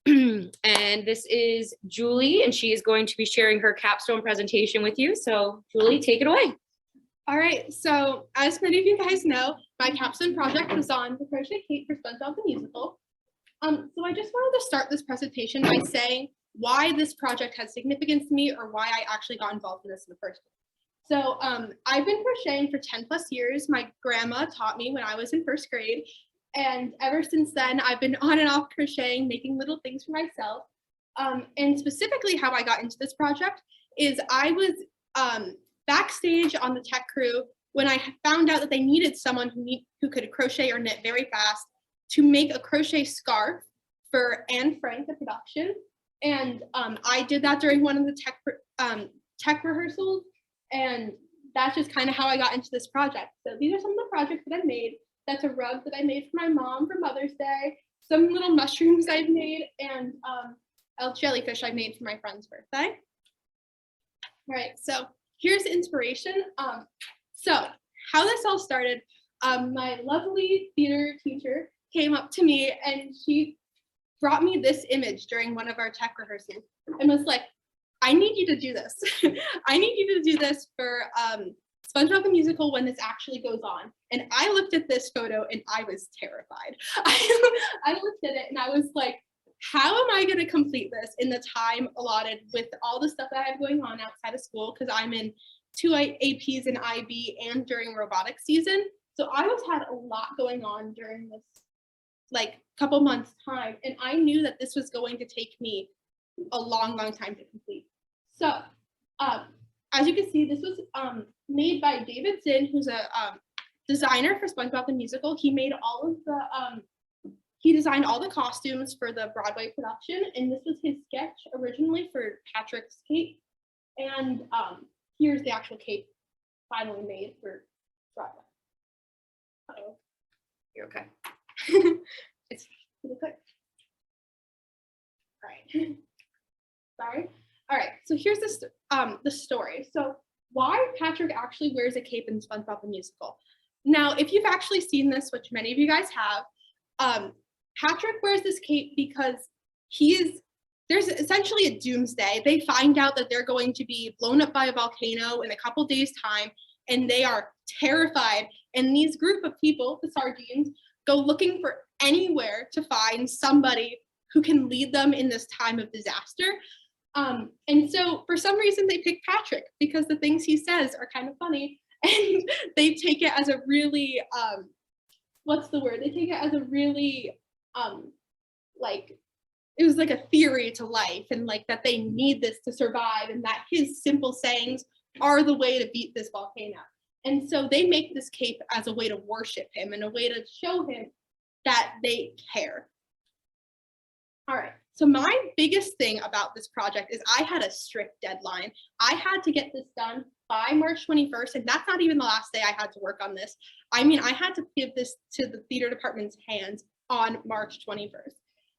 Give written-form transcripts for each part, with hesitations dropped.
And this is Julie, and she is going to be sharing her capstone presentation with you. So Julie, take it away. All right, so as many of you guys know, my capstone project was on the crochet cape for SpongeBob the Musical. So I just wanted to start this presentation by saying why this project has significance to me, or why I actually got involved in this in the first place. So I've been crocheting for 10 plus years. My grandma taught me when I was in first grade. And ever since then, I've been on and off crocheting, making little things for myself. And specifically how I got into this project is I was backstage on the tech crew when I found out that they needed someone who could crochet or knit very fast to make a crochet scarf for Anne Frank, the production. And I did that during one of the tech rehearsals. And that's just kind of how I got into this project. So these are some of the projects that I've made. That's a rug that I made for my mom for Mother's Day, some little mushrooms I've made, and a jellyfish I made for my friend's birthday. All right, so here's the inspiration. So how this all started, my lovely theater teacher came up to me and she brought me this image during one of our tech rehearsals and was like, I need you to do this. I need you to do this for SpongeBob the Musical when this actually goes on. And I looked at this photo and I was terrified. I looked at it and I was like, how am I going to complete this in the time allotted with all the stuff that I have going on outside of school? Because I'm in 2 APs in IB and during robotics season. So I had a lot going on during this like couple months time. And I knew that this was going to take me a long time to complete. So as you can see, this was made by David Zinn, who's a designer for SpongeBob the Musical. He made all of the, he designed all the costumes for the Broadway production, and this was his sketch originally for Patrick's cape. And here's the actual cape finally made for Broadway. Uh-oh. You're okay. It's really quick. All right. Sorry. All right, so here's the story. So why Patrick actually wears a cape in SpongeBob the Musical. Now, if you've actually seen this, which many of you guys have, Patrick wears this cape because there's essentially a doomsday. They find out that they're going to be blown up by a volcano in a couple days' time, and they are terrified. And these group of people, the Sardines, go looking for anywhere to find somebody who can lead them in this time of disaster. And so for some reason they pick Patrick because the things he says are kind of funny, and they take it as a really, what's the word? They take it as a really, like, it was like a theory to life, and like that they need this to survive, and that his simple sayings are the way to beat this volcano. And so they make this cape as a way to worship him and a way to show him that they care. All right, so my biggest thing about this project is I had a strict deadline. I had to get this done by March 21st, and that's not even the last day I had to work on this. I mean, I had to give this to the theater department's hands on March 21st.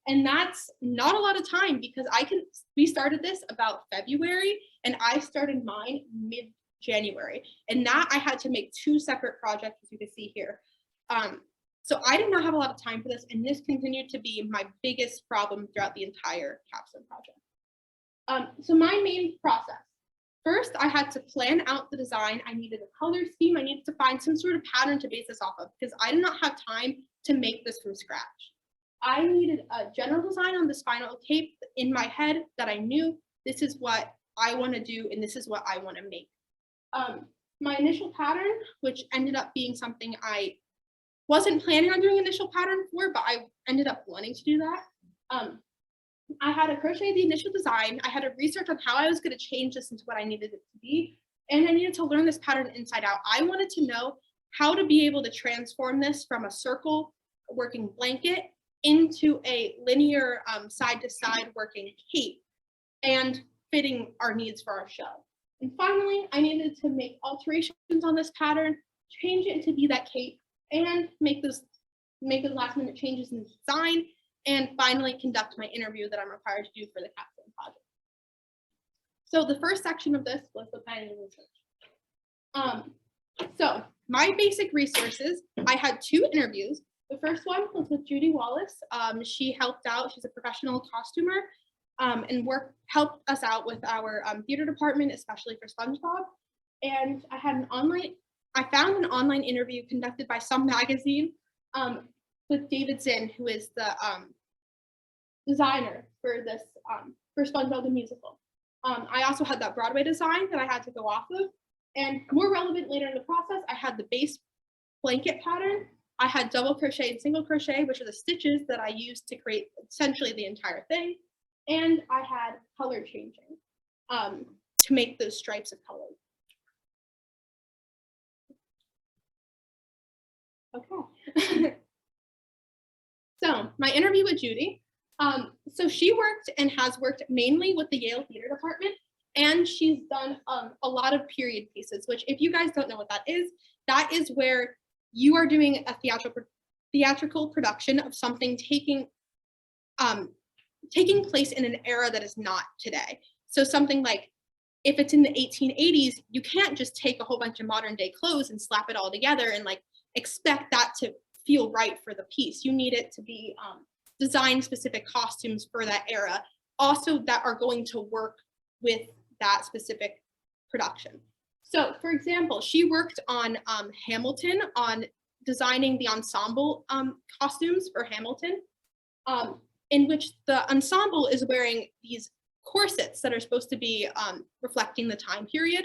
And that's not a lot of time because we started this about February and I started mine mid-January. And that I had to make 2 separate projects, as you can see here. So I did not have a lot of time for this, and this continued to be my biggest problem throughout the entire capstone project. So my main process. First, I had to plan out the design. I needed a color scheme. I needed to find some sort of pattern to base this off of because I did not have time to make this from scratch. I needed a general design on this final cape in my head that I knew this is what I want to do and this is what I want to make. My initial pattern, which ended up being something I wasn't planning on doing initial pattern for, but I ended up wanting to do that. I had to crochet the initial design. I had to research on how I was going to change this into what I needed it to be. And I needed to learn this pattern inside out. I wanted to know how to be able to transform this from a circle working blanket into a linear side to side working cape and fitting our needs for our show. And finally, I needed to make alterations on this pattern, change it to be that cape, and make the last minute changes in the design, and finally conduct my interview that I'm required to do for the capstone project. So the first section of this was the planning and research. So my basic resources, I had 2 interviews. The first one was with Judy Wallace. She helped out, she's a professional costumer, and helped us out with our theater department, especially for SpongeBob. And I found an online interview conducted by Some Magazine with David Zinn, who is the designer for this, for SpongeBob the Musical. I also had that Broadway design that I had to go off of. And more relevant later in the process, I had the base blanket pattern. I had double crochet and single crochet, which are the stitches that I used to create essentially the entire thing. And I had color changing to make those stripes of color. Okay. So my interview with Judy. So she worked and has worked mainly with the Yale Theater Department, and she's done a lot of period pieces, which if you guys don't know what that is where you are doing a theatrical production of something taking place in an era that is not today. So something like, if it's in the 1880s, you can't just take a whole bunch of modern day clothes and slap it all together and like expect that to feel right for the piece. You need it to be design specific costumes for that era, also that are going to work with that specific production. So for example, she worked on Hamilton, on designing the ensemble costumes for Hamilton, in which the ensemble is wearing these corsets that are supposed to be reflecting the time period,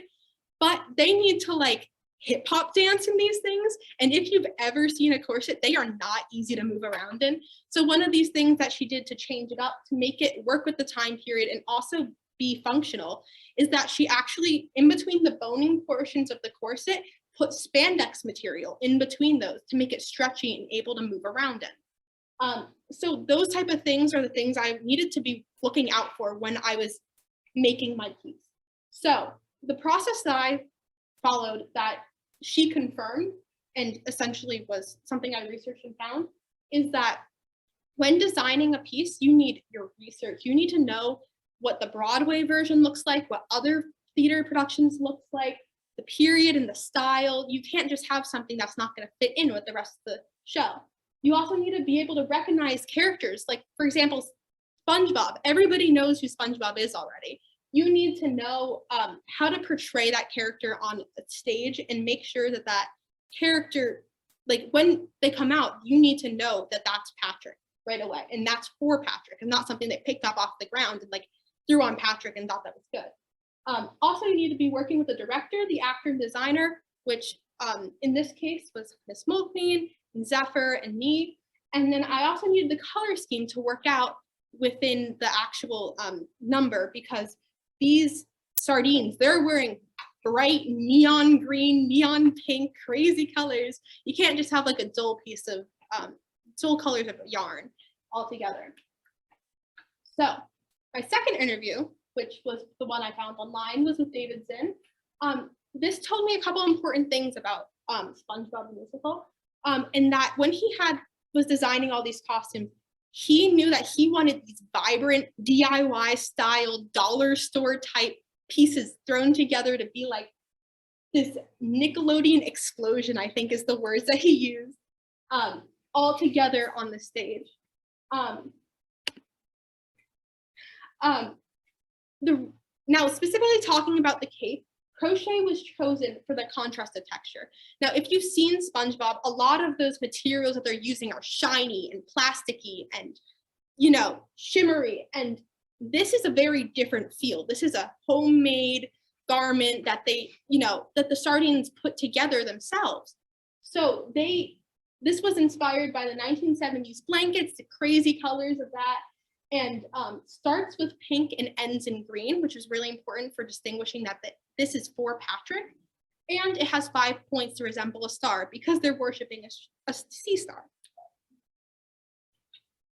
but they need to like hip hop dance in these things. And if you've ever seen a corset, they are not easy to move around in. So one of these things that she did to change it up, to make it work with the time period and also be functional, is that she actually, in between the boning portions of the corset, put spandex material in between those to make it stretchy and able to move around in. So those type of things are the things I needed to be looking out for when I was making my piece. So the process that I followed, that she confirmed and essentially was something I researched and found, is that when designing a piece, you need your research. You need to know what the Broadway version looks like, what other theater productions looks like, the period and the style. You can't just have something that's not going to fit in with the rest of the show. You also need to be able to recognize characters. Like, for example, SpongeBob. Everybody knows who SpongeBob is already. You need to know how to portray that character on a stage and make sure that that character, like when they come out, you need to know that that's Patrick right away. And that's for Patrick and not something they picked up off the ground and like threw on Patrick and thought that was good. Also, you need to be working with the director, the actor, and designer, which in this case was Miss Mulqueen, and Zephyr, and me. And then I also needed the color scheme to work out within the actual number, because these sardines, they're wearing bright neon green, neon pink, crazy colors. You can't just have like a dull piece of dull colors of yarn altogether. So my second interview, which was the one I found online, was with David Zinn. This told me a couple important things about SpongeBob the Musical, and that when he was designing all these costumes, he knew that he wanted these vibrant DIY style dollar store type pieces thrown together to be like this Nickelodeon explosion, I think is the words that he used, all together on the stage. Now specifically talking about the cape, crochet was chosen for the contrast of texture. Now, if you've seen SpongeBob, a lot of those materials that they're using are shiny and plasticky and, you know, shimmery. And this is a very different feel. This is a homemade garment that they, you know, that the sardines put together themselves. So this was inspired by the 1970s blankets, the crazy colors of that, and starts with pink and ends in green, which is really important for distinguishing that this is for Patrick. And it has 5 points to resemble a star because they're worshiping a sea star.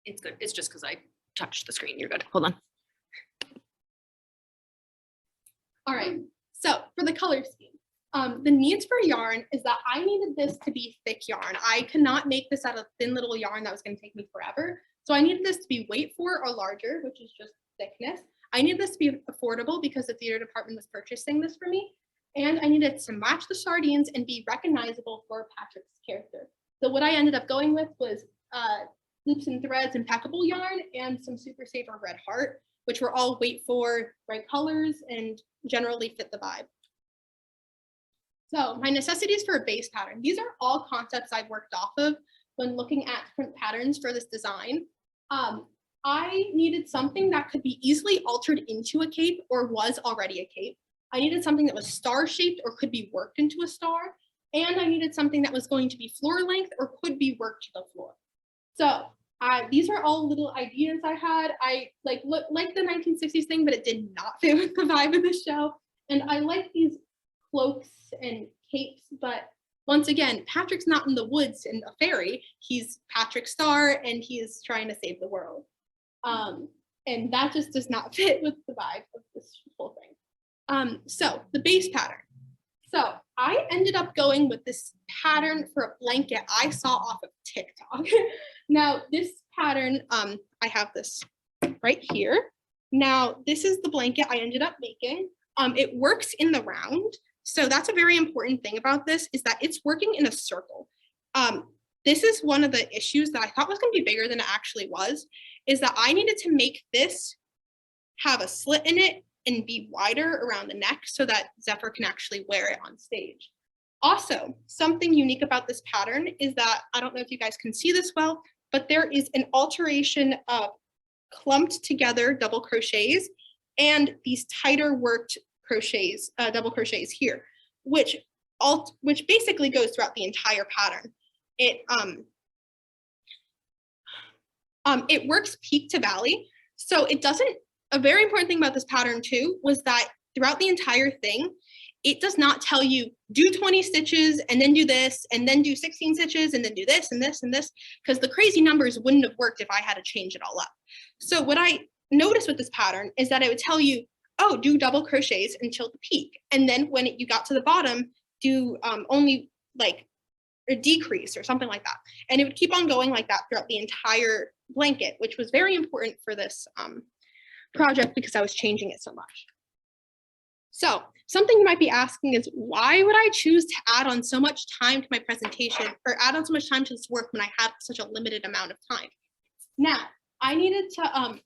It's good. It's just because I touched the screen. You're good. Hold on. All right. So for the color scheme, the needs for yarn is that I needed this to be thick yarn. I could not make this out of thin little yarn that was going to take me forever. So I needed this to be weight 4 or larger, which is just thickness. I needed this to be affordable because the theater department was purchasing this for me. And I needed to match the sardines and be recognizable for Patrick's character. So what I ended up going with was Loops and Threads impeccable yarn and some Super Saver Red Heart, which were all wait for right colors and generally fit the vibe. So my necessities for a base pattern. These are all concepts I've worked off of when looking at different patterns for this design. I needed something that could be easily altered into a cape or was already a cape. I needed something that was star shaped or could be worked into a star. And I needed something that was going to be floor length or could be worked to the floor. So these are all little ideas I had. I like the 1960s thing, but it did not fit with the vibe of the show. And I like these cloaks and capes, but once again, Patrick's not in the woods in a fairy. He's Patrick Star and he is trying to save the world. And that just does not fit with the vibe of this whole thing. So the base pattern. So I ended up going with this pattern for a blanket I saw off of TikTok. Now this pattern, I have this right here. Now this is the blanket I ended up making. It works in the round. So that's a very important thing about this is that it's working in a circle. This is one of the issues that I thought was going to be bigger than it actually was, is that I needed to make this have a slit in it and be wider around the neck so that Zephyr can actually wear it on stage. Also, something unique about this pattern is that, I don't know if you guys can see this well, but there is an alteration of clumped together double crochets and these tighter worked crochets, double crochets here, which basically goes throughout the entire pattern. It works peak to valley. So it doesn't, a very important thing about this pattern too, was that throughout the entire thing, it does not tell you do 20 stitches and then do this and then do 16 stitches and then do this and this and this, because the crazy numbers wouldn't have worked if I had to change it all up. So what I noticed with this pattern is that it would tell you, oh, do double crochets until the peak. And then when you got to the bottom, do only like a decrease or something like that. And it would keep on going like that throughout the entire blanket, which was very important for this project because I was changing it so much. So something you might be asking is, why would I choose to add on so much time to my presentation or add on so much time to this work when I had such a limited amount of time? Now, I needed to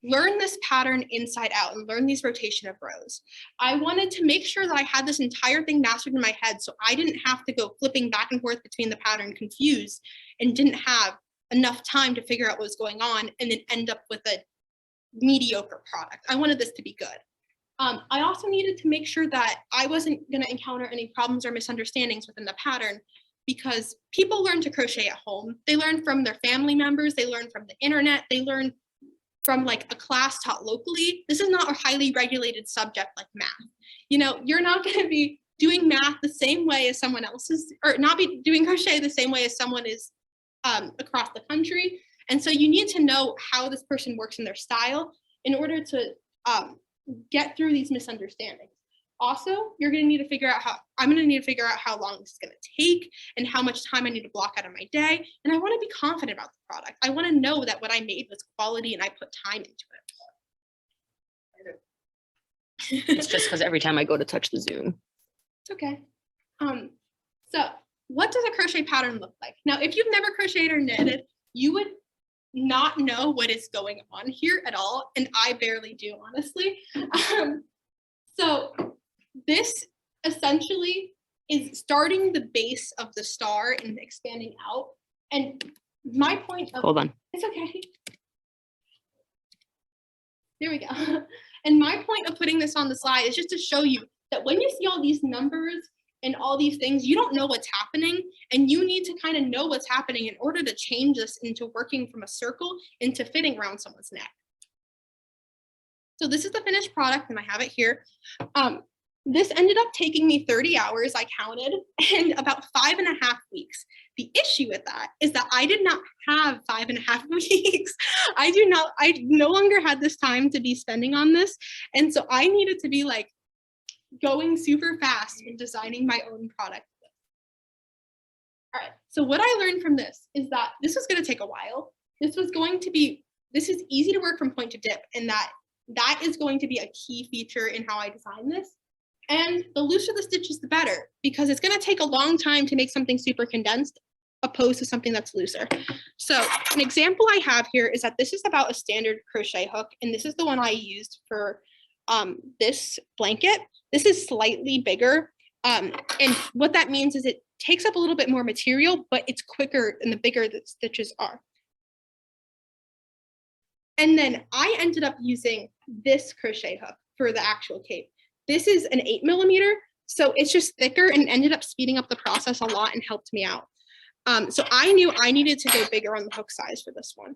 learn this pattern inside out and learn these rotation of rows. I wanted to make sure that I had this entire thing mastered in my head so I didn't have to go flipping back and forth between the pattern confused and didn't have enough time to figure out what was going on and then end up with a mediocre product. I wanted this to be good. I also needed to make sure that I wasn't going to encounter any problems or misunderstandings within the pattern, because people learn to crochet at home. They learn from their family members. They learn from the internet. They learn from like a class taught locally. This is not a highly regulated subject like math. You know, you're not going to be doing math the same way as someone else is, or not be doing crochet the same way as someone is across the country. And so you need to know how this person works in their style in order to get through these misunderstandings. Also, you're going to need to figure out I'm going to need to figure out how long this is going to take and how much time I need to block out of my day. And I want to be confident about the product. I want to know that what I made was quality and I put time into it. It's just because every time I go to touch the Zoom. It's okay. So what does a crochet pattern look like? Now, if you've never crocheted or knitted, you would not know what is going on here at all. And I barely do, honestly. So this essentially is starting the base of the star and expanding out. And my point of— Hold on. It's okay. There we go. And my point of putting this on the slide is just to show you that when you see all these numbers and all these things, you don't know what's happening, and you need to kind of know what's happening in order to change this into working from a circle into fitting around someone's neck. So this is the finished product, and I have it here. This ended up taking me 30 hours, I counted, and about 5.5 weeks. The issue with that is that I did not have 5.5 weeks. I no longer had this time to be spending on this. And so I needed to be like going super fast in designing my own product. All right, so what I learned from this is that this was going to take a while. This is easy to work from point to dip, and that is going to be a key feature in how I design this. And the looser the stitches, the better, because it's going to take a long time to make something super condensed. opposed to something that's looser. So an example I have here is that this is about a standard crochet hook, and this is the one I used for this blanket. This is slightly bigger, and what that means is it takes up a little bit more material, but it's quicker and the bigger the stitches are. And then I ended up using this crochet hook for the actual cape. This is an 8mm, so it's just thicker and ended up speeding up the process a lot and helped me out. So I knew I needed to go bigger on the hook size for this one.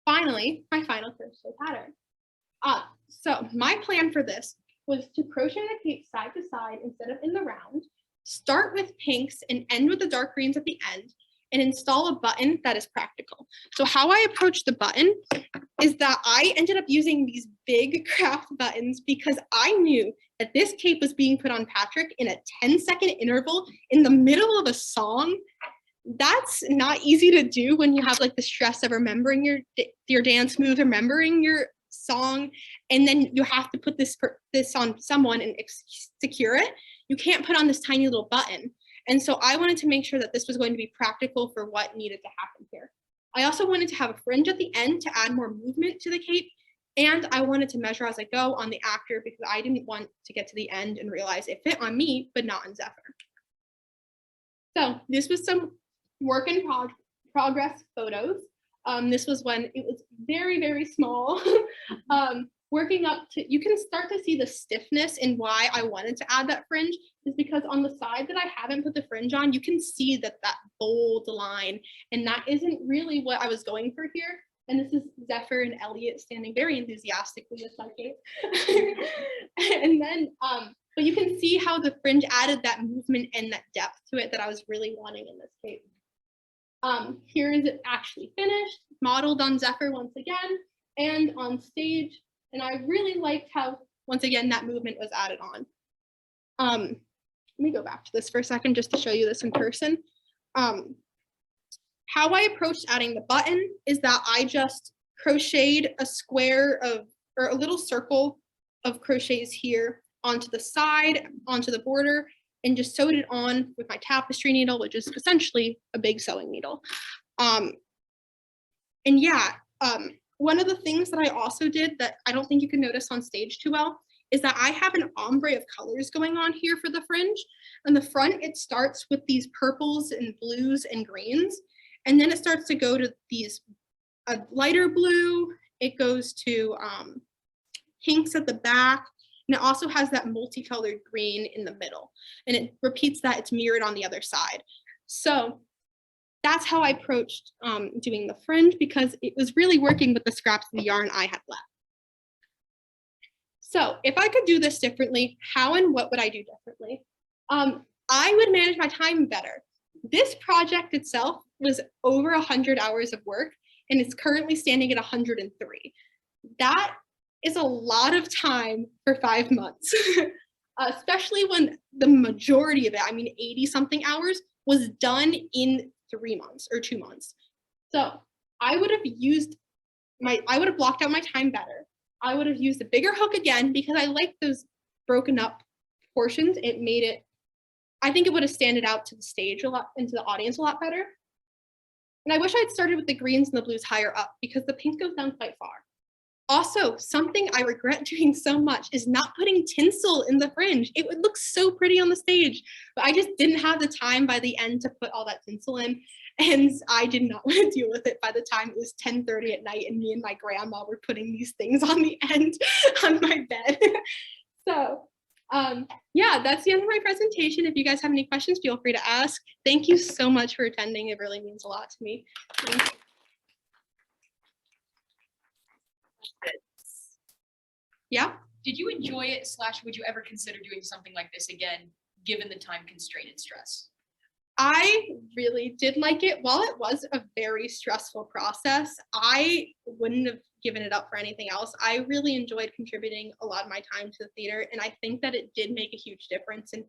Finally, my final crochet pattern. So my plan for this was to crochet the cape side to side instead of in the round, start with pinks and end with the dark greens at the end, and install a button that is practical. So how I approached the button is that I ended up using these big craft buttons because I knew that this cape was being put on Patrick in a 10-second interval in the middle of a song. That's not easy to do when you have like the stress of remembering your dance move, remembering your song, and then you have to put this on someone and secure it. You can't put on this tiny little button. And so I wanted to make sure that this was going to be practical for what needed to happen here. I also wanted to have a fringe at the end to add more movement to the cape. And I wanted to measure as I go on the actor because I didn't want to get to the end and realize it fit on me, but not on Zephyr. So this was some work in progress photos. This was when it was very, very small. Working up to, you can start to see the stiffness in why I wanted to add that fringe is because on the side that I haven't put the fringe on, you can see that bold line, and that isn't really what I was going for here. And this is Zephyr and Elliot standing very enthusiastically with my cape. And then, but you can see how the fringe added that movement and that depth to it that I was really wanting in this cape. Here is it actually finished, modeled on Zephyr once again, and on stage. And I really liked how, once again, that movement was added on. Let me go back to this for a second just to show you this in person. How I approached adding the button is that I just crocheted a square of, or a little circle of crochets here onto the side, onto the border, and just sewed it on with my tapestry needle, which is essentially a big sewing needle. And yeah, one of the things that I also did that I don't think you can notice on stage too well is that I have an ombre of colors going on here for the fringe. On the front, it starts with these purples and blues and greens, and then it starts to go to these lighter blue. It goes to pinks at the back, and it also has that multicolored green in the middle, and it repeats that. It's mirrored on the other side. So that's how I approached doing the fringe because it was really working with the scraps of the yarn I had left. So if I could do this differently, how and what would I do differently? I would manage my time better. This project itself was over 100 hours of work, and it's currently standing at 103. That is a lot of time for 5 months, especially when the majority of it, I mean 80 something hours, was done in 3 months or 2 months. So I would have blocked out my time better. I would have used a bigger hook again because I like those broken up portions. It made it, I think it would have standed out to the stage a lot and to the audience a lot better. And I wish I'd started with the greens and the blues higher up because the pink goes down quite far. Also, something I regret doing so much is not putting tinsel in the fringe. It would look so pretty on the stage, but I just didn't have the time by the end to put all that tinsel in, and I did not want to deal with it by the time it was 10:30 at night and me and my grandma were putting these things on the end on my bed. So yeah, that's the end of my presentation. If you guys have any questions, feel free to ask. Thank you so much for attending. It really means a lot to me. Thank you. Yeah. Did you enjoy it / would you ever consider doing something like this again, given the time constraint and stress? I really did like it. While it was a very stressful process, I wouldn't have given it up for anything else. I really enjoyed contributing a lot of my time to the theater, and I think that it did make a huge difference in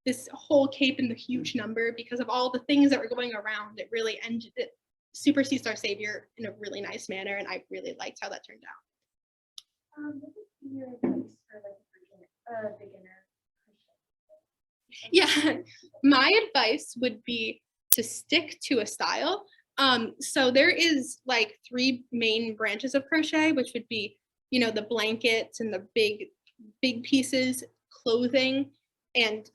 this whole cape and the huge number because of all the things that were going around. It really ended, it supersedes our savior in a really nice manner, and I really liked how that turned out. What would be your advice for like a beginner? Yeah, my advice would be to stick to a style. So there is like 3 main branches of crochet, which would be, you know, the blankets and the big pieces, clothing, and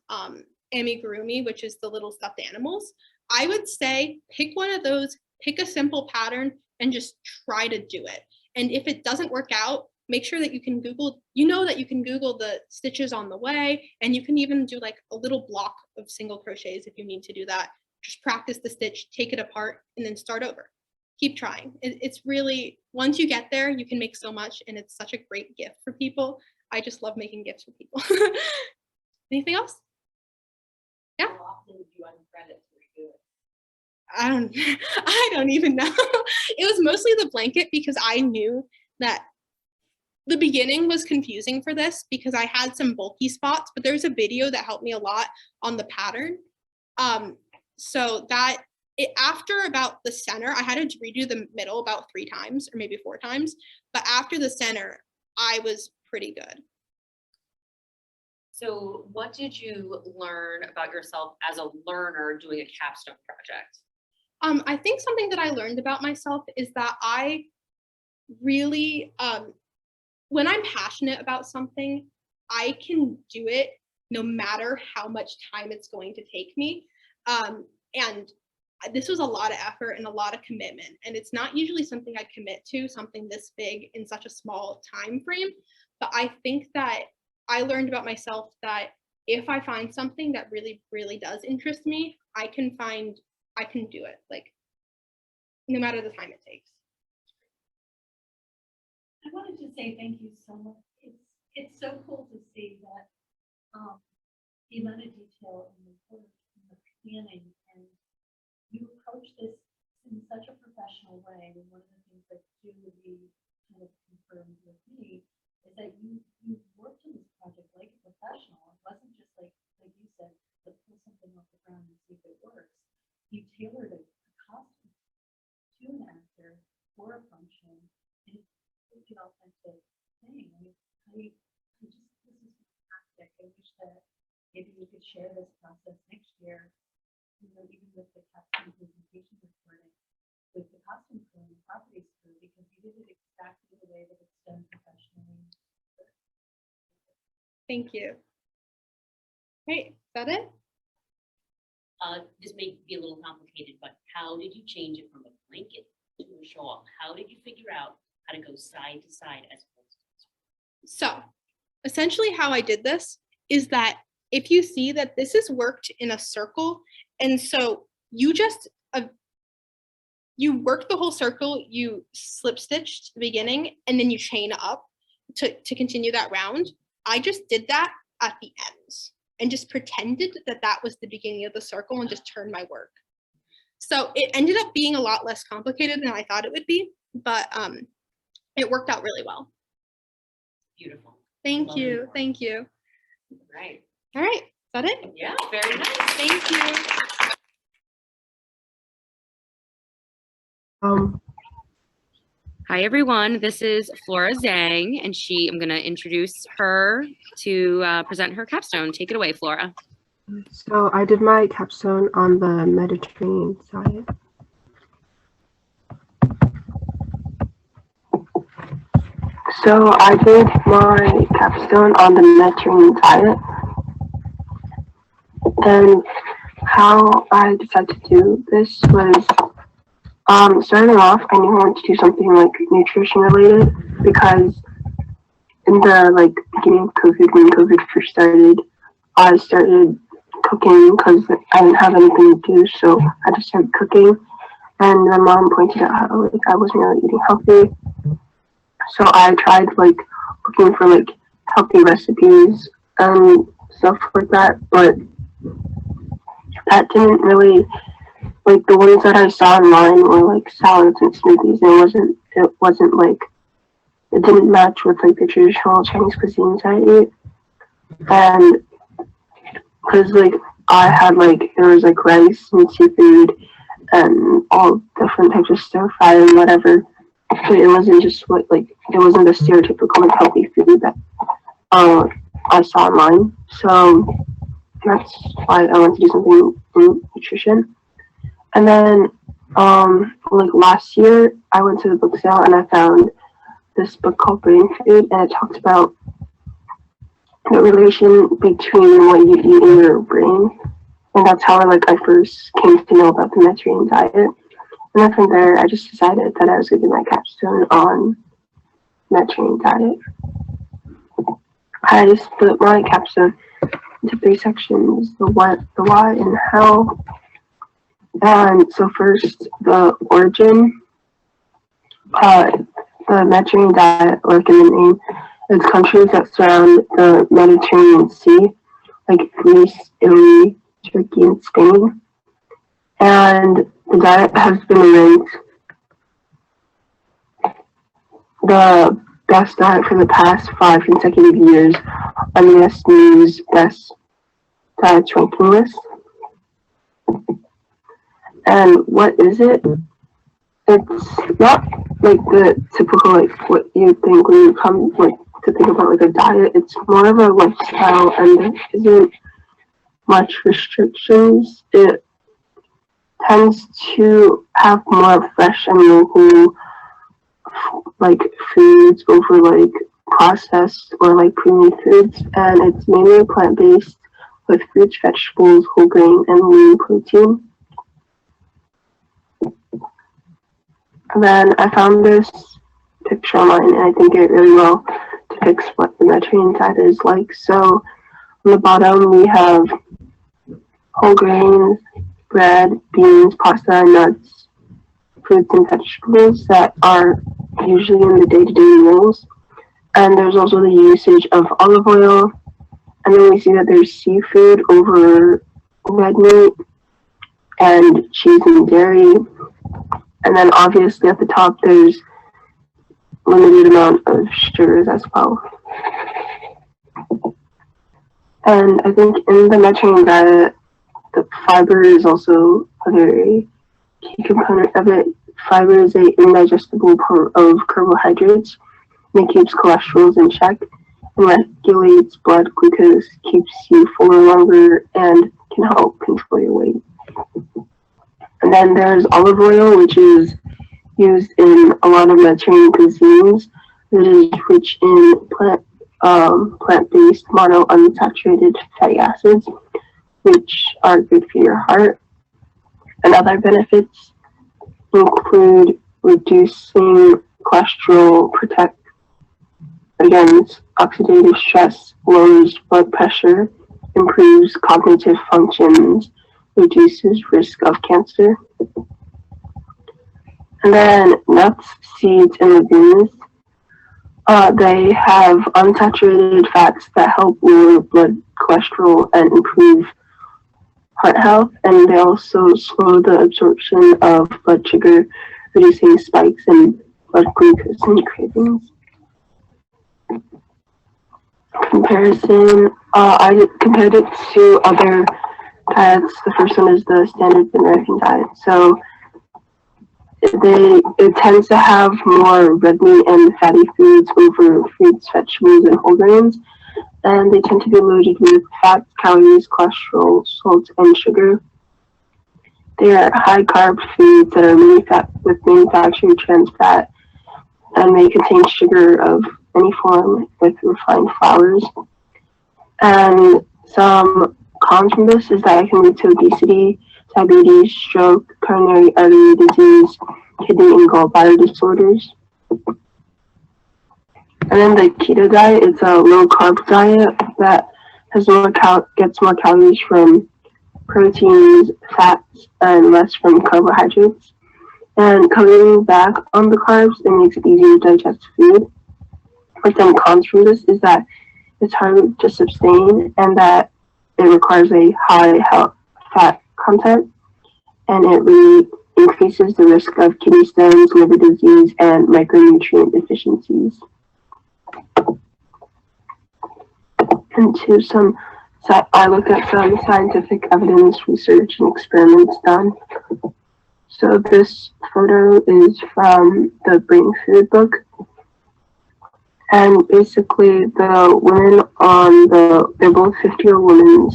amigurumi, which is the little stuffed animals. I would say pick one of those, pick a simple pattern, and just try to do it. And if it doesn't work out, make sure that you can Google, that you can Google the stitches on the way, and you can even do like a little block of single crochets if you need to do that. Just practice the stitch, take it apart, and then start over. Keep trying. It's really, once you get there, you can make so much, and it's such a great gift for people. I just love making gifts for people. Anything else? Yeah. How often do you uncredit to redo it? I don't even know. It was mostly the blanket because I knew that the beginning was confusing for this because I had some bulky spots, but there's a video that helped me a lot on the pattern. So that after about the center, I had to redo the middle about 3 times or maybe 4 times, but after the center, I was pretty good. So what did you learn about yourself as a learner doing a capstone project? I think something that I learned about myself is that I really, when I'm passionate about something, I can do it no matter how much time it's going to take me. And this was a lot of effort and a lot of commitment. And it's not usually something I commit to, something this big in such a small time frame. But I think that I learned about myself that if I find something that really, really does interest me, I can do it, like, no matter the time it takes. I wanted to say thank you so much. It's so cool to see that the amount of detail in the work and the planning, and you approach this in such a professional way. And one of the things that Julie kind of confirmed with me is that you worked on this project like a professional. It wasn't just like you said, let's pull something off the ground and see if it works. You tailored a costume to an actor for a function, and it's an authentic thing. I mean, this is fantastic. I wish that maybe we could share this process next year, even with the Capstone presentation recording, with the costume crew and the properties crew, because you did it exactly the way that it's done professionally. Thank you. Great, is that it? This may be a little complicated, but how did you change it from a blanket to a shawl? How did you figure out how to go side to side as opposed to? So essentially how I did this is that if you see that this is worked in a circle, and so you just, you work the whole circle, you slip stitch to the beginning, and then you chain up to continue that round. I just did that at the ends and just pretended that that was the beginning of the circle and just turned my work. So it ended up being a lot less complicated than I thought it would be, but it worked out really well. Beautiful. Thank Love you, it. thank you. Right. All right, is that it? Yeah, very nice. Thank you. Hi, everyone. This is Flora Zhang, and I'm going to introduce her to present her capstone. Take it away, Flora. So I did my capstone on the Mediterranean side. So I did my capstone on the Mediterranean diet. And how I decided to do this was, starting off, I knew I wanted to do something like nutrition related, because in the beginning of COVID, when COVID first started, I started cooking because I didn't have anything to do, so I just started cooking. And my mom pointed out how I wasn't really eating healthy, so I tried looking for healthy recipes and stuff like that. But that didn't really, the ones that I saw online were salads and smoothies, and it didn't match with the traditional Chinese cuisines I eat. And because I had there was rice and seafood and all different types of stir fry and whatever, but it wasn't just it wasn't the stereotypical healthy food that I saw online. So that's why I wanted to do something in nutrition. And then, like last year, I went to the book sale and I found this book called Brain Food, and it talks about the relation between what you eat in your brain. And that's how I first came to know about the Mediterranean diet. And then from there, I just decided that I was going to do my capstone on Mediterranean diet. I split my capstone into 3 sections: the what, the why, and the how. And so first, the origin. The Mediterranean diet, like in the name, is countries that surround the Mediterranean Sea, like Greece, Italy, Turkey, and Spain. And the diet has been ranked the best diet for the past 5 consecutive years on the US News Best Diets ranking list. And what is it? It's not like the typical what you think when you come to think about a diet. It's more of a lifestyle, and there isn't much restrictions. It tends to have more fresh and local foods over processed or premium foods, and it's mainly plant-based with fruits, vegetables, whole grain, and lean protein. And then I found this picture online, and I think it really well depicts what the Mediterranean diet is like. So on the bottom we have whole grains, bread, beans, pasta, nuts, fruits, and vegetables that are usually in the day-to-day meals. And there's also the usage of olive oil. And then we see that there's seafood over red meat and cheese and dairy. And then obviously at the top there's limited amount of sugars as well. And I think in the Mediterranean diet, the fiber is also a very key component of it. Fiber is an indigestible part of carbohydrates, and it keeps cholesterol in check and regulates blood glucose, keeps you fuller longer, and can help control your weight. And then there's olive oil, which is used in a lot of Mediterranean cuisines. It is rich in plant-based monounsaturated fatty acids, which are good for your heart. And other benefits include reducing cholesterol, protect against oxidative stress, lowers blood pressure, improves cognitive functions, reduces risk of cancer. And then nuts, seeds, and legumes. They have unsaturated fats that help lower blood cholesterol and improve heart health, and they also slow the absorption of blood sugar, reducing spikes in blood glucose and cravings. Comparison, I compared it to other diets. The first one is the standard American diet. So it tends to have more red meat and fatty foods over fruits, vegetables, and whole grains. And they tend to be loaded with fats, calories, cholesterol, salt, and sugar. They are high-carb foods that are with manufactured trans fat, and they contain sugar of any form with refined flours. And some cons from this is that it can lead to obesity, diabetes, stroke, coronary artery disease, kidney and gallbladder disorders. And then the keto diet is a low-carb diet that has gets more calories from proteins, fats, and less from carbohydrates. And cutting back on the carbs, it makes it easier to digest food. But then cons from this is that it's hard to sustain, and that it requires a high fat content, and it really increases the risk of kidney stones, liver disease, and micronutrient deficiencies. I looked at some scientific evidence, research, and experiments done. So this photo is from the Brain Food book. And basically the women they're both 50-year-old women,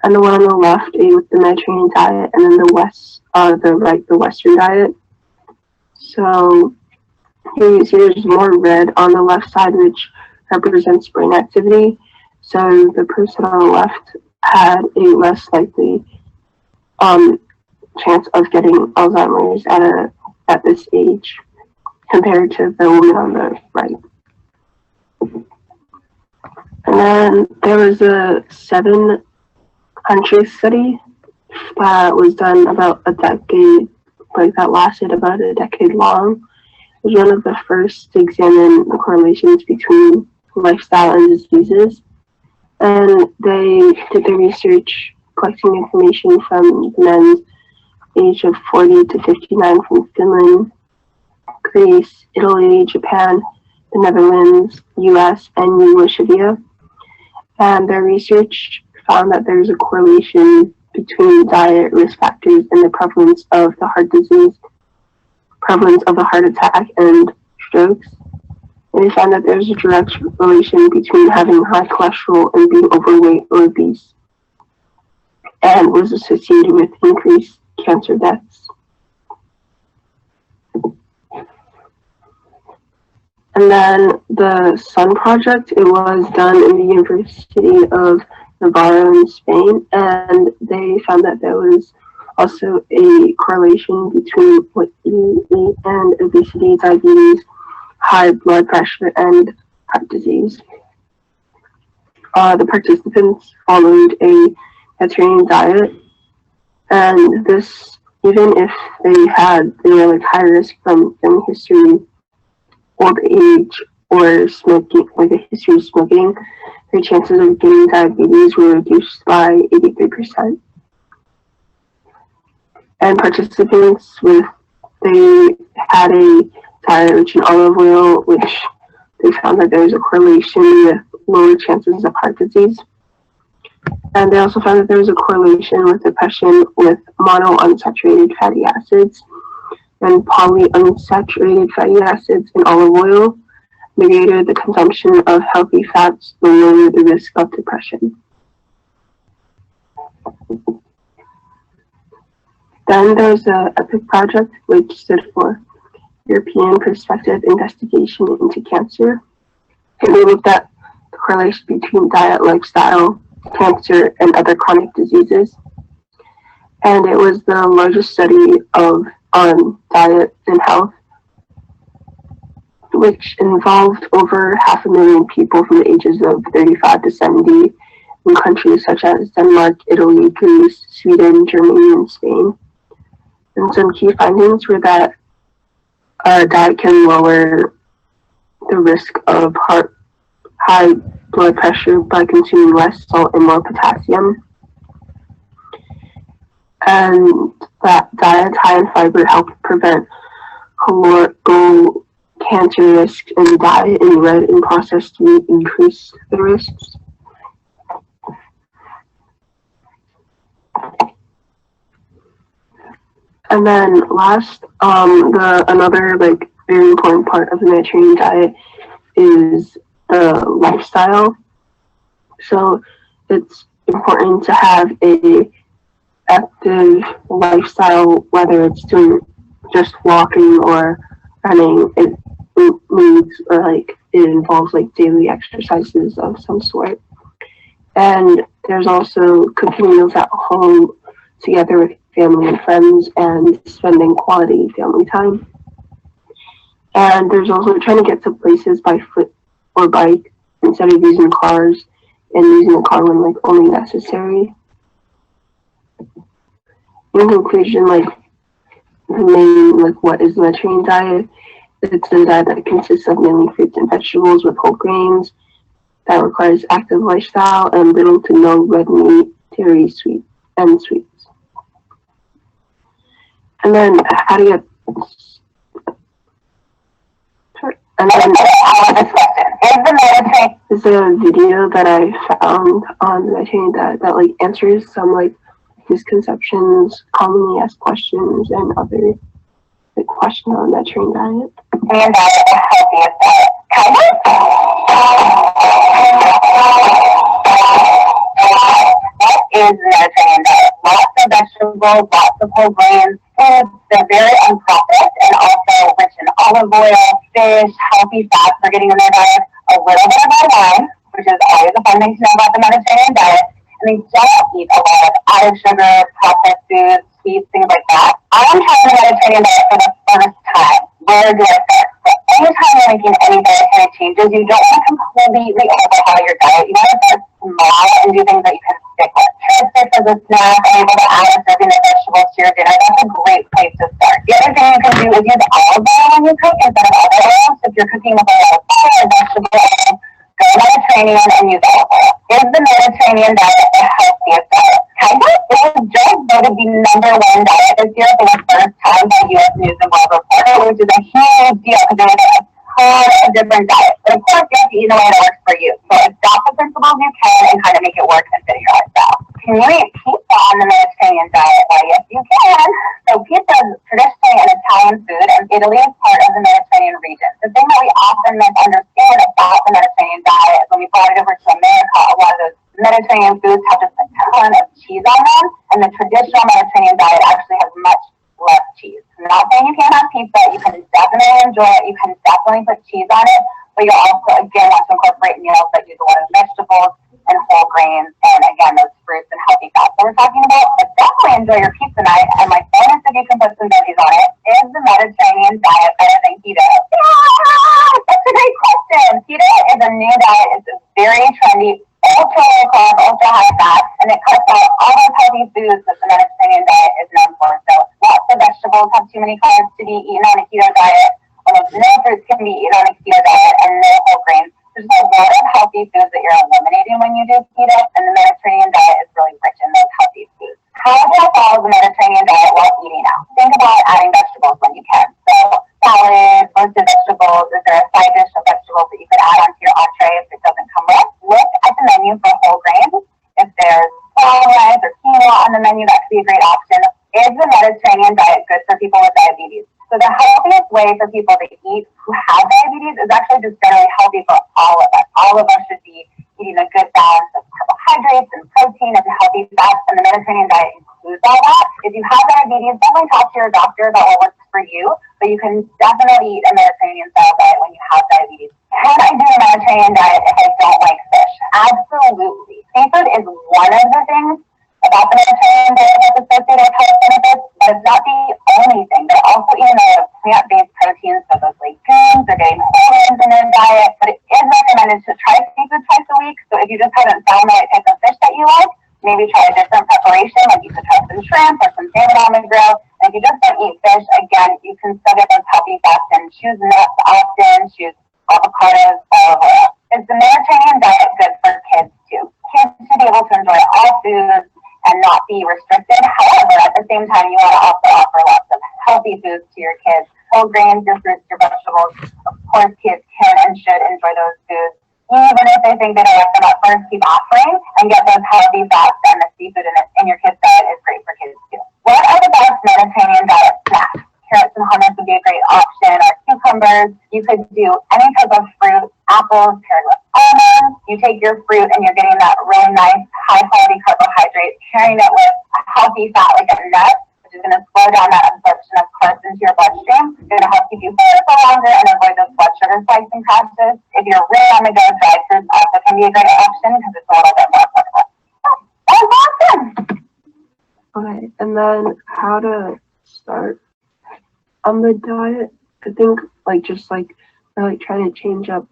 and the one on the left ate with the Mediterranean diet, and then the right, the Western diet. So here you see there's more red on the left side, which represents brain activity. So the person on the left had a less likely chance of getting Alzheimer's at this age compared to the woman on the right. And then there was a 7-country study that was done about a decade, that lasted about a decade long. It was one of the first to examine the correlations between lifestyle and diseases. And they did the research collecting information from the men age of 40 to 59 from Finland, Greece, Italy, Japan, the Netherlands, US, and Yugoslavia. And their research found that there's a correlation between diet, risk factors, and the prevalence of the heart disease, prevalence of the heart attack, and strokes. And they found that there's a direct relation between having high cholesterol and being overweight or obese, and was associated with increased cancer deaths. And then the Sun Project, it was done in the University of Navarra in Spain, and they found that there was also a correlation between what you eat and obesity, diabetes, high blood pressure, and heart disease. The participants followed a Mediterranean diet, and this, even if they were like high risk from family history, old age, or smoking, like a history of smoking, their chances of getting diabetes were reduced by 83%. And participants they had a diet rich in olive oil, which they found that there was a correlation with lower chances of heart disease. And they also found that there was a correlation with depression with monounsaturated fatty acids and polyunsaturated fatty acids in olive oil. The greater the consumption of healthy fats, the lower the risk of depression. Then there's the EPIC project, which stood for European Perspective Investigation into Cancer. And they looked at the correlation between diet, lifestyle, cancer, and other chronic diseases. And it was the largest study on diet and health, which involved over 500,000 people from the ages of 35 to 70 in countries such as Denmark, Italy, Greece, Sweden, Germany, and Spain. And some key findings were that diet can lower the risk of high blood pressure by consuming less salt and more potassium. And that diets high in fiber help prevent colorectal cancer risk, and diet in red and processed meat increase the risks. And then last, another very important part of the Mediterranean diet is the lifestyle. So it's important to have a active lifestyle, whether it's doing just walking or running. It means it involves daily exercises of some sort. And there's also cooking meals at home together with family and friends and spending quality family time. And there's also trying to get to places by foot or bike instead of using cars, and using a car when only necessary. In conclusion, the main what is the Mediterranean diet? It's a diet that consists of mainly fruits and vegetables with whole grains, that requires active lifestyle and little to no red meat, dairy, sweets. And then how to get, and then is a video that I found on the Mediterranean diet that answers some misconceptions, commonly asked questions, and other questions on the Mediterranean diet. And what is foods in the Mediterranean diet. Lots of vegetables, lots of whole grains, foods. They're very unprocessed and also rich in olive oil, fish, healthy fats are getting in their diet. A little bit of red wine, which is always a fun thing to know about the Mediterranean diet. And they don't eat a lot of added sugar, processed foods, sweets, things like that. I'm trying the Mediterranean diet for the first time. Where do I start? So anytime you're making any dietary changes, you don't want to completely overhaul your diet. You want to start small and do things that you can stick with. Fish as a snack, and able to add a serving of vegetables to your dinner. That's a great place to start. The other thing you can do is use olive oil when you cook instead of other oils. If you're cooking with a lot of oil or vegetable oil, go Mediterranean and use olive oil. Is the Mediterranean diet the healthiest diet? Kind of. It was just voted the #1 diet this year for the first time by U.S. News and World Report, which is a huge deal because there's a ton of different diets. But of course, you have to eat in a way that works for you. So adopt the principles you can and kind of make it work and fit your lifestyle. Can you eat pizza on the Mediterranean diet? Why, yes, you can. So pizza is traditionally an Italian food, and Italy is part of the Mediterranean region. The thing that we often misunderstand about the Mediterranean diet is when we brought it over to America, a lot of those Mediterranean foods have just a ton of cheese on them, and the traditional Mediterranean diet actually has much less cheese. I'm not saying you can't have pizza. You can definitely enjoy it. You can definitely put cheese on it, but you also, again, want to incorporate meals that use a lot of vegetables and whole grains, and again, those fruits and healthy fats that we're talking about. But definitely enjoy your pizza night, and my bonus if you can put some veggies on it is the Mediterranean diet better than keto? Yeah, that's a great question. Keto is a new diet. It's very trendy, ultra low carb, ultra high fat, and it cuts out all those healthy foods that the Mediterranean diet is known for. So lots of vegetables have too many carbs to be eaten on a keto diet. Almost no fruits can be eaten on a keto diet, and no whole grains. There's a lot of healthy foods that you're eliminating when you do keto, and the Mediterranean diet is really rich in those healthy foods. How do I follow the Mediterranean diet while eating out? Think about adding vegetables when you can. So salads, roasted vegetables. Is there a side dish of vegetables that you could add onto your entree if it doesn't come with? Look at the menu for whole grains. If there's brown rice or quinoa on the menu, that could be a great option. Is the Mediterranean diet good for people with diabetes? So the healthiest way for people to eat who have diabetes is actually just generally healthy for all of us. All of us should be eating a good balance of carbohydrates and protein and healthy fats, and the Mediterranean diet includes all that. If you have diabetes, definitely talk to your doctor about what works for you, but you can definitely eat a Mediterranean style diet when you have diabetes. Can I do a Mediterranean diet if I don't like fish? Absolutely. Seafood is one of the things about the Mediterranean diet that's associated with health benefits, but it's not the only thing. They're also eating a lot of plant-based proteins, so those legumes, they're getting whole grains in their diet, but it is recommended to try seafood twice a week. So if you just haven't found the right type of fish that you like, maybe try a different preparation, like you could try some shrimp or some salmon on the grill. And if you just don't eat fish, again, you can still get those healthy fats and choose nuts often, choose avocados, olive oil. Is the Mediterranean diet good for kids too? Kids should be able to enjoy all foods and not be restricted. However, at the same time, you want to also offer lots of healthy foods to your kids. Whole grains, your fruits, your vegetables. Of course, kids can and should enjoy those foods. Even if they think they don't like them at first, keep offering and get those healthy fats, and the seafood in your kids' diet is great for kids too. What are the best Mediterranean diet snacks? Carrots and hummus would be a great option, or cucumbers. You could do any type of fruit, apples paired with almonds. You take your fruit and you're getting that really nice, high quality carbohydrate, pairing it with a healthy fat like a nut, which is going to slow down that absorption of carbs into your bloodstream. It's going to help keep you full for longer and avoid those blood sugar spikes and crashes. If you're really on the go, dried fruits also can be a great option because it's a little bit more affordable. That was awesome. Okay, and then how to start on the diet. I think trying to change up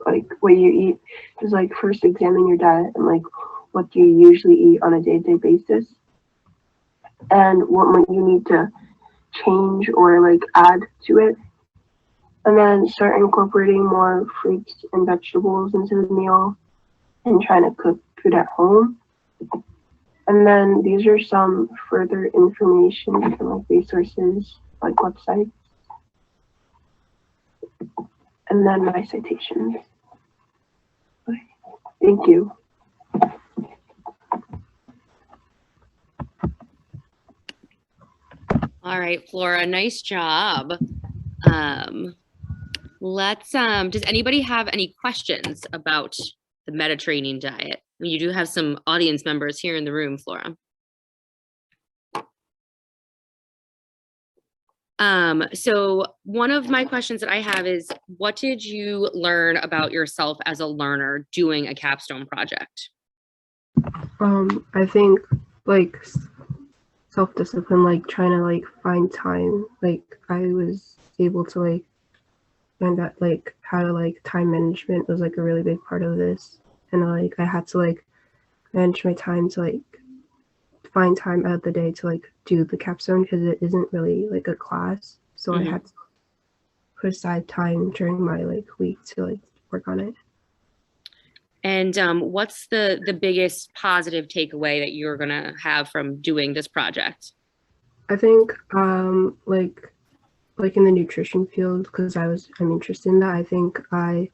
like what you eat is like first examine your diet and like what do you usually eat on a day-to-day basis and what might you need to change or like add to it, and then start incorporating more fruits and vegetables into the meal and trying to cook food at home. And then these are some further information and like resources like websites, and then my citations. Okay. Thank you. All right, Flora, nice job. Does anybody have any questions about the Mediterranean diet? You do have some audience members here in the room, Flora. So one of my questions that I have is, what did you learn about yourself as a learner doing a capstone project? I think like self-discipline, like trying to like find time. Like I was able to like find out like how to like time management was like a really big part of this, and like I had to like manage my time to like find time out of the day to like do the capstone because it isn't really like a class, so I had to put aside time during my like week to like work on it. And what's the biggest positive takeaway that you're gonna have from doing this project? I think like in the nutrition field, because I'm interested in that. I think I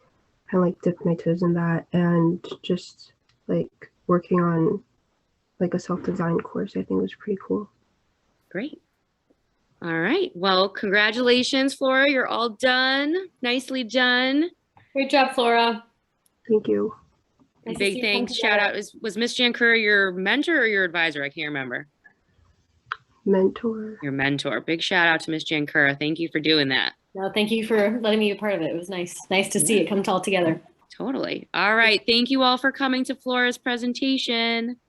kind of like dipped my toes in that, and just like working on like a self-design course, I think was pretty cool. Great. All right. Well, congratulations, Flora. You're all done. Nicely done. Great job, Flora. Thank you. Nice to see Big you come thanks. Shout together. out. Was Miss Jankura your mentor or your advisor? I can't remember. Mentor. Your mentor. Big shout out to Miss Jankura. Thank you for doing that. No, thank you for letting me be a part of it. It was nice. Nice to see Yeah. it come all together. Totally. All right. Thank you all for coming to Flora's presentation.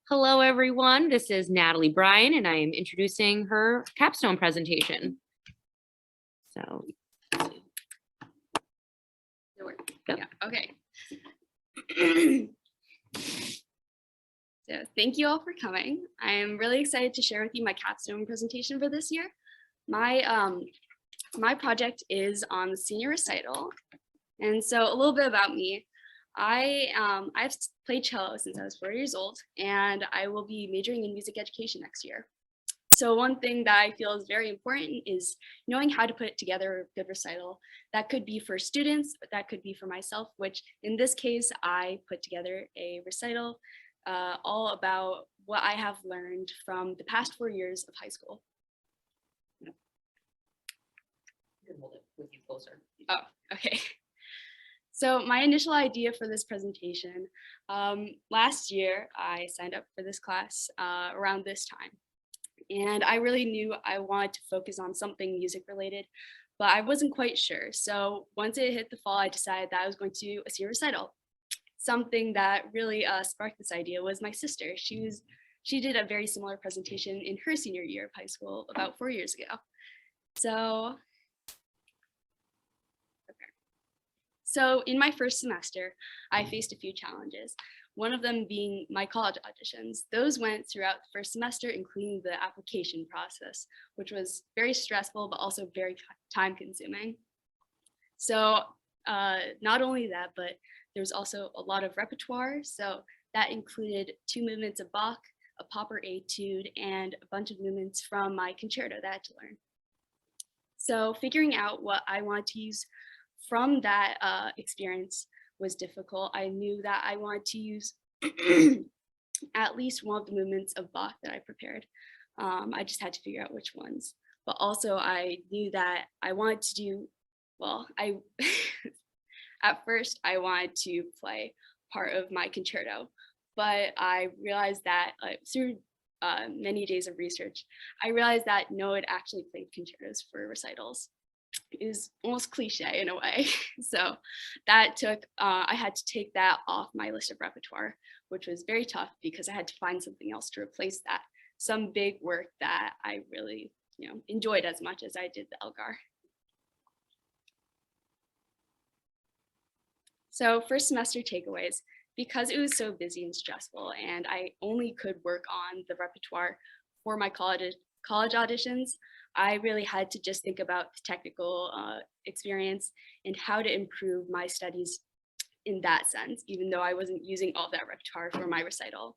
Hello, everyone. This is Natalie Bryan, and I am introducing her capstone presentation. So, Yeah, okay. So thank you all for coming. I'm really excited to share with you my capstone presentation for this year. My project is on the senior recital. And so a little bit about me. I've played cello since I was 4 years old, and I will be majoring in music education next year. So one thing that I feel is very important is knowing how to put together a good recital. That could be for students, but that could be for myself, which in this case, I put together a recital all about what I have learned from the past 4 years of high school. You can hold it with you closer. Oh, okay. So my initial idea for this presentation, last year, I signed up for this class around this time. And I really knew I wanted to focus on something music related, but I wasn't quite sure. So once it hit the fall, I decided that I was going to do a senior recital. Something that really sparked this idea was my sister. She did a very similar presentation in her senior year of high school about 4 years ago. So in my first semester, I faced a few challenges. One of them being my college auditions. Those went throughout the first semester, including the application process, which was very stressful, but also very time consuming. So not only that, but there was also a lot of repertoire. So that included 2 movements of Bach, a Popper etude, and a bunch of movements from my concerto that I had to learn. So figuring out what I wanted to use from that experience was difficult. I knew that I wanted to use at least one of the movements of Bach that I prepared. I just had to figure out which ones. But also I knew that I wanted to do, well, at first I wanted to play part of my concerto, but I realized that through many days of research, I realized that no one actually played concertos for recitals. Is almost cliche in a way. So that took, I had to take that off my list of repertoire, which was very tough because I had to find something else to replace that. Some big work that I really, enjoyed as much as I did the Elgar. So first semester takeaways, because it was so busy and stressful and I only could work on the repertoire for my college auditions, I really had to just think about the technical experience and how to improve my studies in that sense, even though I wasn't using all that repertoire for my recital.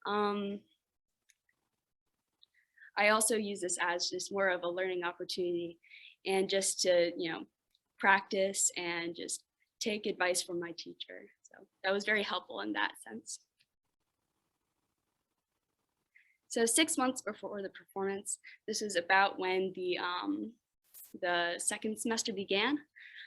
I also use this as just more of a learning opportunity and just to, practice and just take advice from my teacher. So that was very helpful in that sense. So 6 months before the performance, this is about when the second semester began.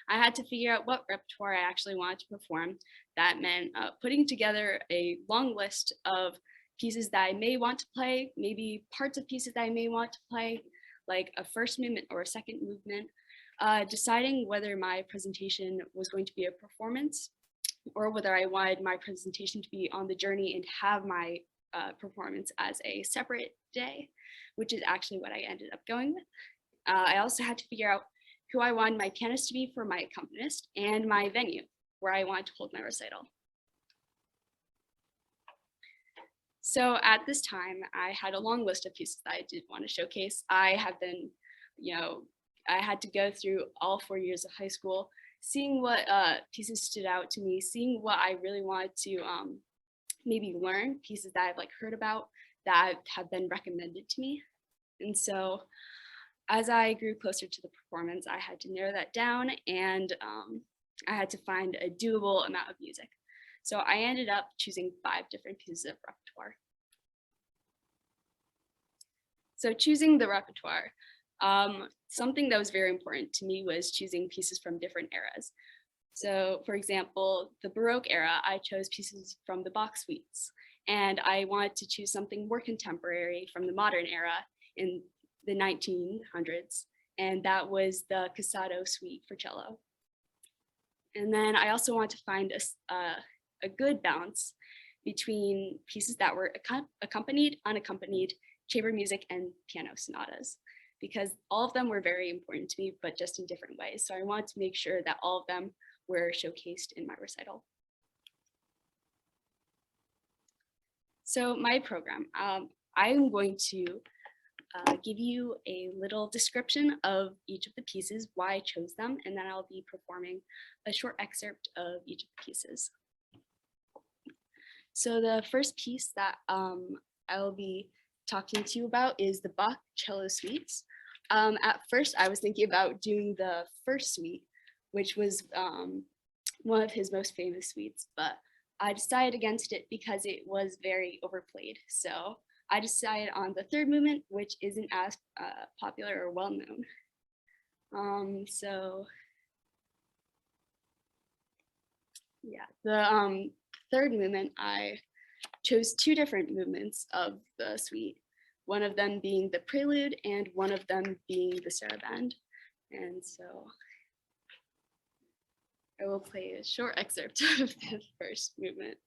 I had to figure out what repertoire I actually wanted to perform. That meant putting together a long list of pieces that I may want to play, maybe parts of pieces that I may want to play, like a first movement or a second movement, deciding whether my presentation was going to be a performance or whether I wanted my presentation to be on the journey and have my performance as a separate day, which is actually what I ended up going with. I also had to figure out who I wanted my pianist to be for my accompanist and my venue where I wanted to hold my recital. So at this time, I had a long list of pieces that I did want to showcase. I have been, I had to go through all 4 years of high school, seeing what pieces stood out to me, seeing what I really wanted to maybe learn, pieces that I've heard about that have been recommended to me. And so as I grew closer to the performance, I had to narrow that down, and I had to find a doable amount of music. So I ended up choosing 5 different pieces of repertoire. So choosing the repertoire, something that was very important to me was choosing pieces from different eras. So for example, the Baroque era, I chose pieces from the Bach suites, and I wanted to choose something more contemporary from the modern era in the 1900s, and that was the Casado suite for cello. And then I also want to find a good balance between pieces that were accompanied, unaccompanied, chamber music, and piano sonatas, because all of them were very important to me, but just in different ways. So I wanted to make sure that all of them were showcased in my recital. So my program, I'm going to give you a little description of each of the pieces, why I chose them, and then I'll be performing a short excerpt of each of the pieces. So the first piece that I'll be talking to you about is the Bach cello suites. At first, I was thinking about doing the first suite, which was one of his most famous suites, but I decided against it because it was very overplayed. So I decided on the third movement, which isn't as popular or well known. So yeah, the third movement, I chose 2 different movements of the suite, one of them being the prelude and one of them being the saraband. And so I will play a short excerpt of the first movement.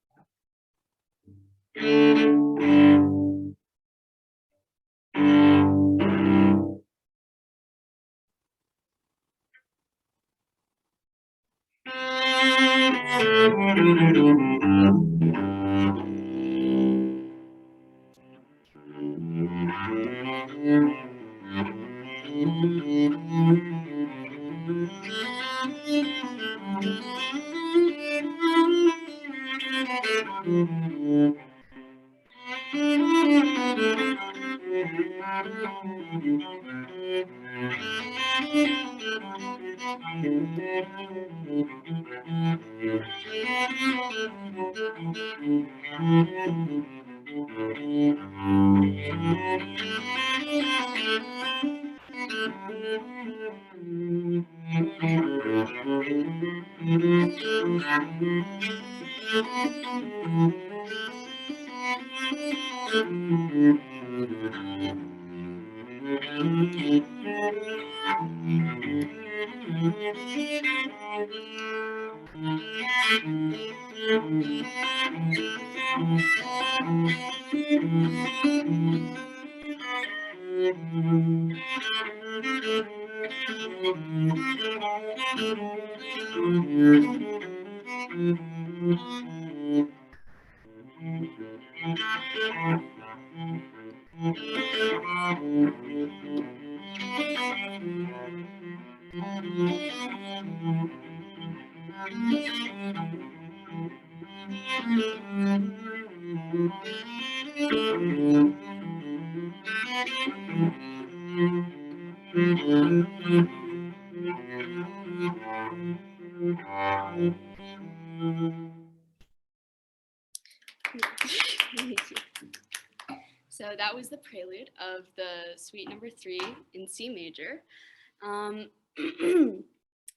So that was the prelude of the suite number 3 in C major.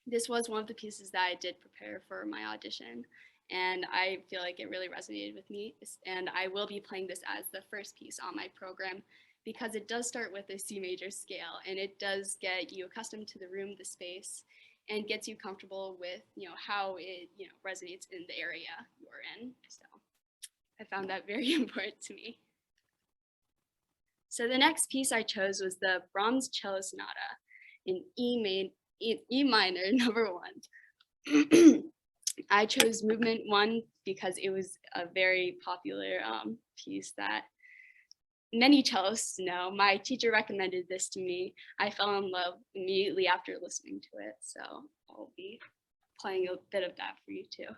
this was one of the pieces that I did prepare for my audition, and I feel like it really resonated with me. And I will be playing this as the first piece on my program because it does start with a C major scale, and it does get you accustomed to the room, the space, and gets you comfortable with, how it, resonates in the area you're in. So I found that very important to me. So the next piece I chose was the Brahms Cello Sonata in E minor, number 1. I chose movement 1 because it was a very popular piece that many cellists know. My teacher recommended this to me. I fell in love immediately after listening to it. So I'll be playing a bit of that for you too.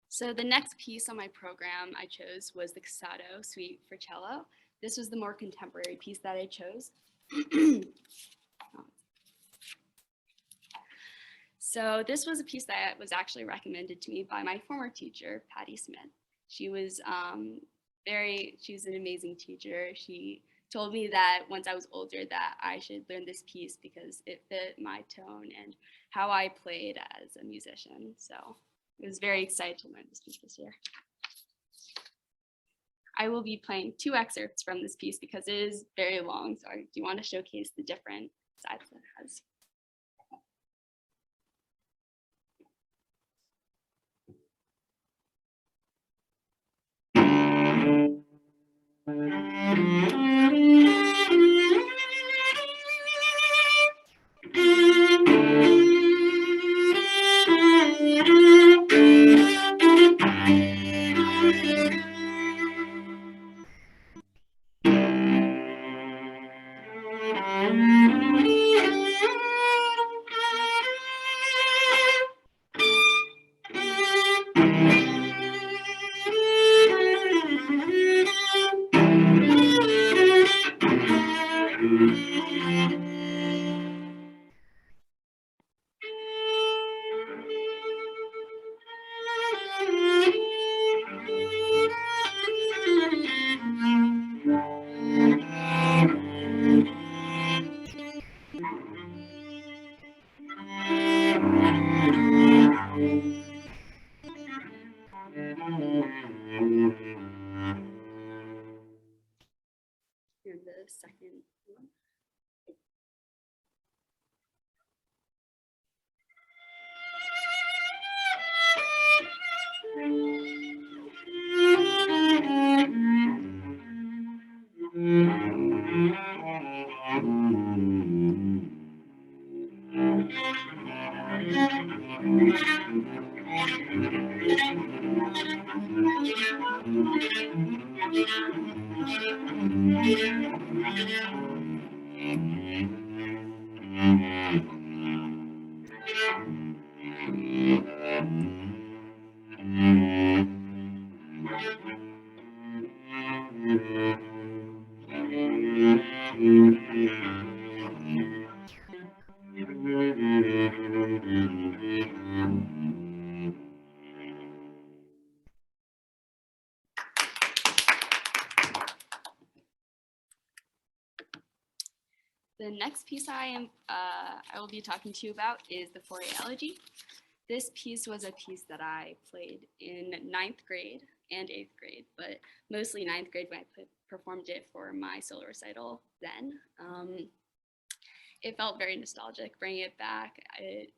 So the next piece on my program I chose was the Cassato Suite for cello. This was the more contemporary piece that I chose. So this was a piece that was actually recommended to me by my former teacher, Patty Smith. She was she's an amazing teacher. She told me that once I was older that I should learn this piece because it fit my tone and how I played as a musician. So I was very excited to learn this piece this year. I will be playing 2 excerpts from this piece because it is very long, so I do want to showcase the different sides that it has. And the second one. The next piece I will be talking to you about is the Foray Elegy. This piece was a piece that I played in 9th grade and 8th grade, but mostly 9th grade when I performed it for my solo recital then. It felt very nostalgic, bringing it back. It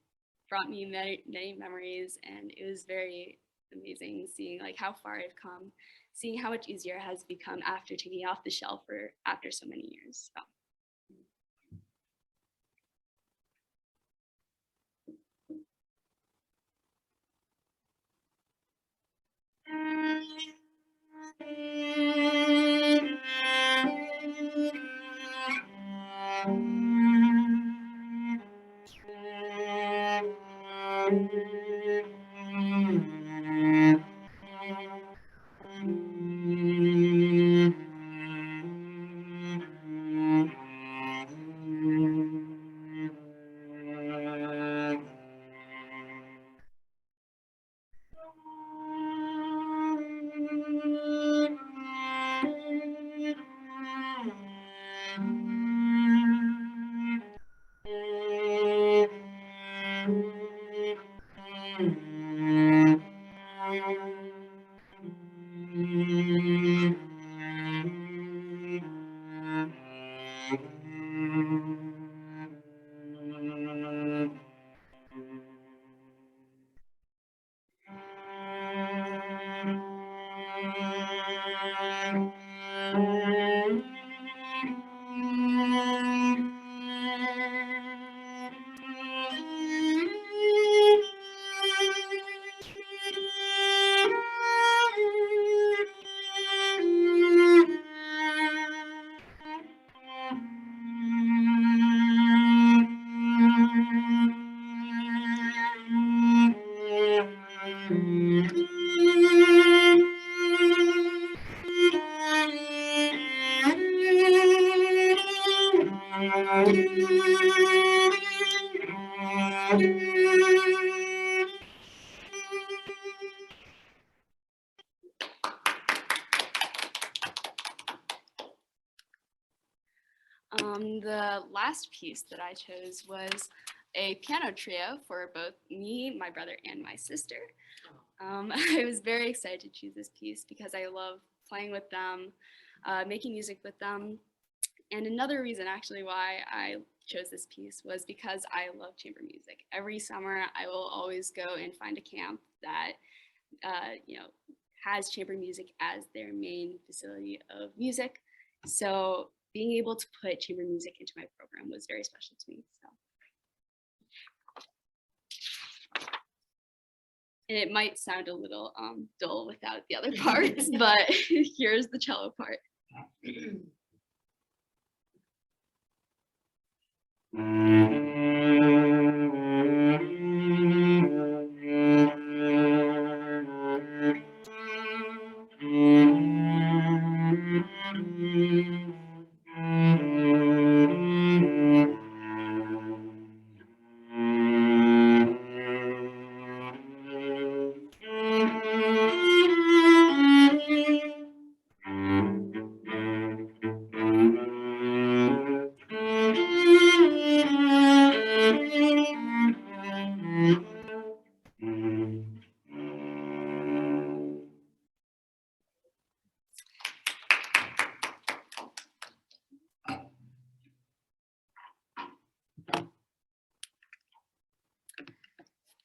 brought me many, many memories, and it was very amazing seeing like how far I've come, seeing how much easier it has become after taking it off the shelf after so many years. So. The last piece that I chose was a piano trio for both me, my brother, and my sister. I was very excited to choose this piece because I love playing with them, making music with them. And another reason actually why I chose this piece was because I love chamber music. Every summer I will always go and find a camp that has chamber music as their main facility of music. So being able to put chamber music into my program was very special to me. So. And it might sound a little dull without the other parts, but here's the cello part.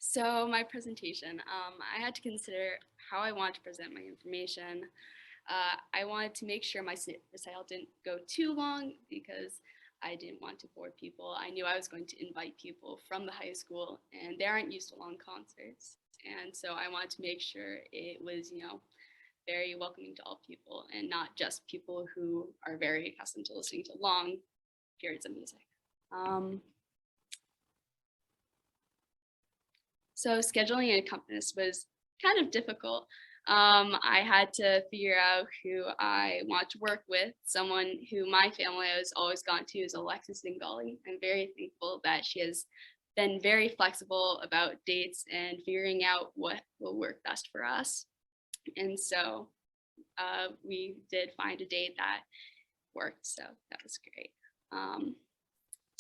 So my presentation, I had to consider how I want to present my information. I wanted to make sure my recital didn't go too long because I didn't want to bore people. I knew I was going to invite people from the high school and they aren't used to long concerts. And so I wanted to make sure it was, very welcoming to all people and not just people who are very accustomed to listening to long periods of music. So scheduling an accompanist was kind of difficult. I had to figure out who I want to work with. Someone who my family has always gone to is Alexis Zingali. I'm very thankful that she has been very flexible about dates and figuring out what will work best for us. And so we did find a date that worked, so that was great.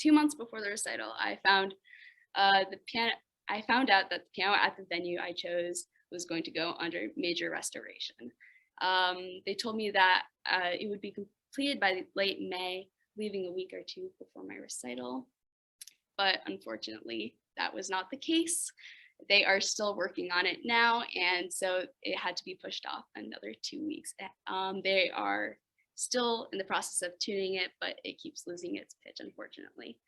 2 months before the recital, I found the piano. I found out that the piano at the venue I chose was going to go under major restoration. They told me that it would be completed by late May, leaving a week or two before my recital. But unfortunately, that was not the case. They are still working on it now, and so it had to be pushed off another 2 weeks. They are still in the process of tuning it, but it keeps losing its pitch, unfortunately.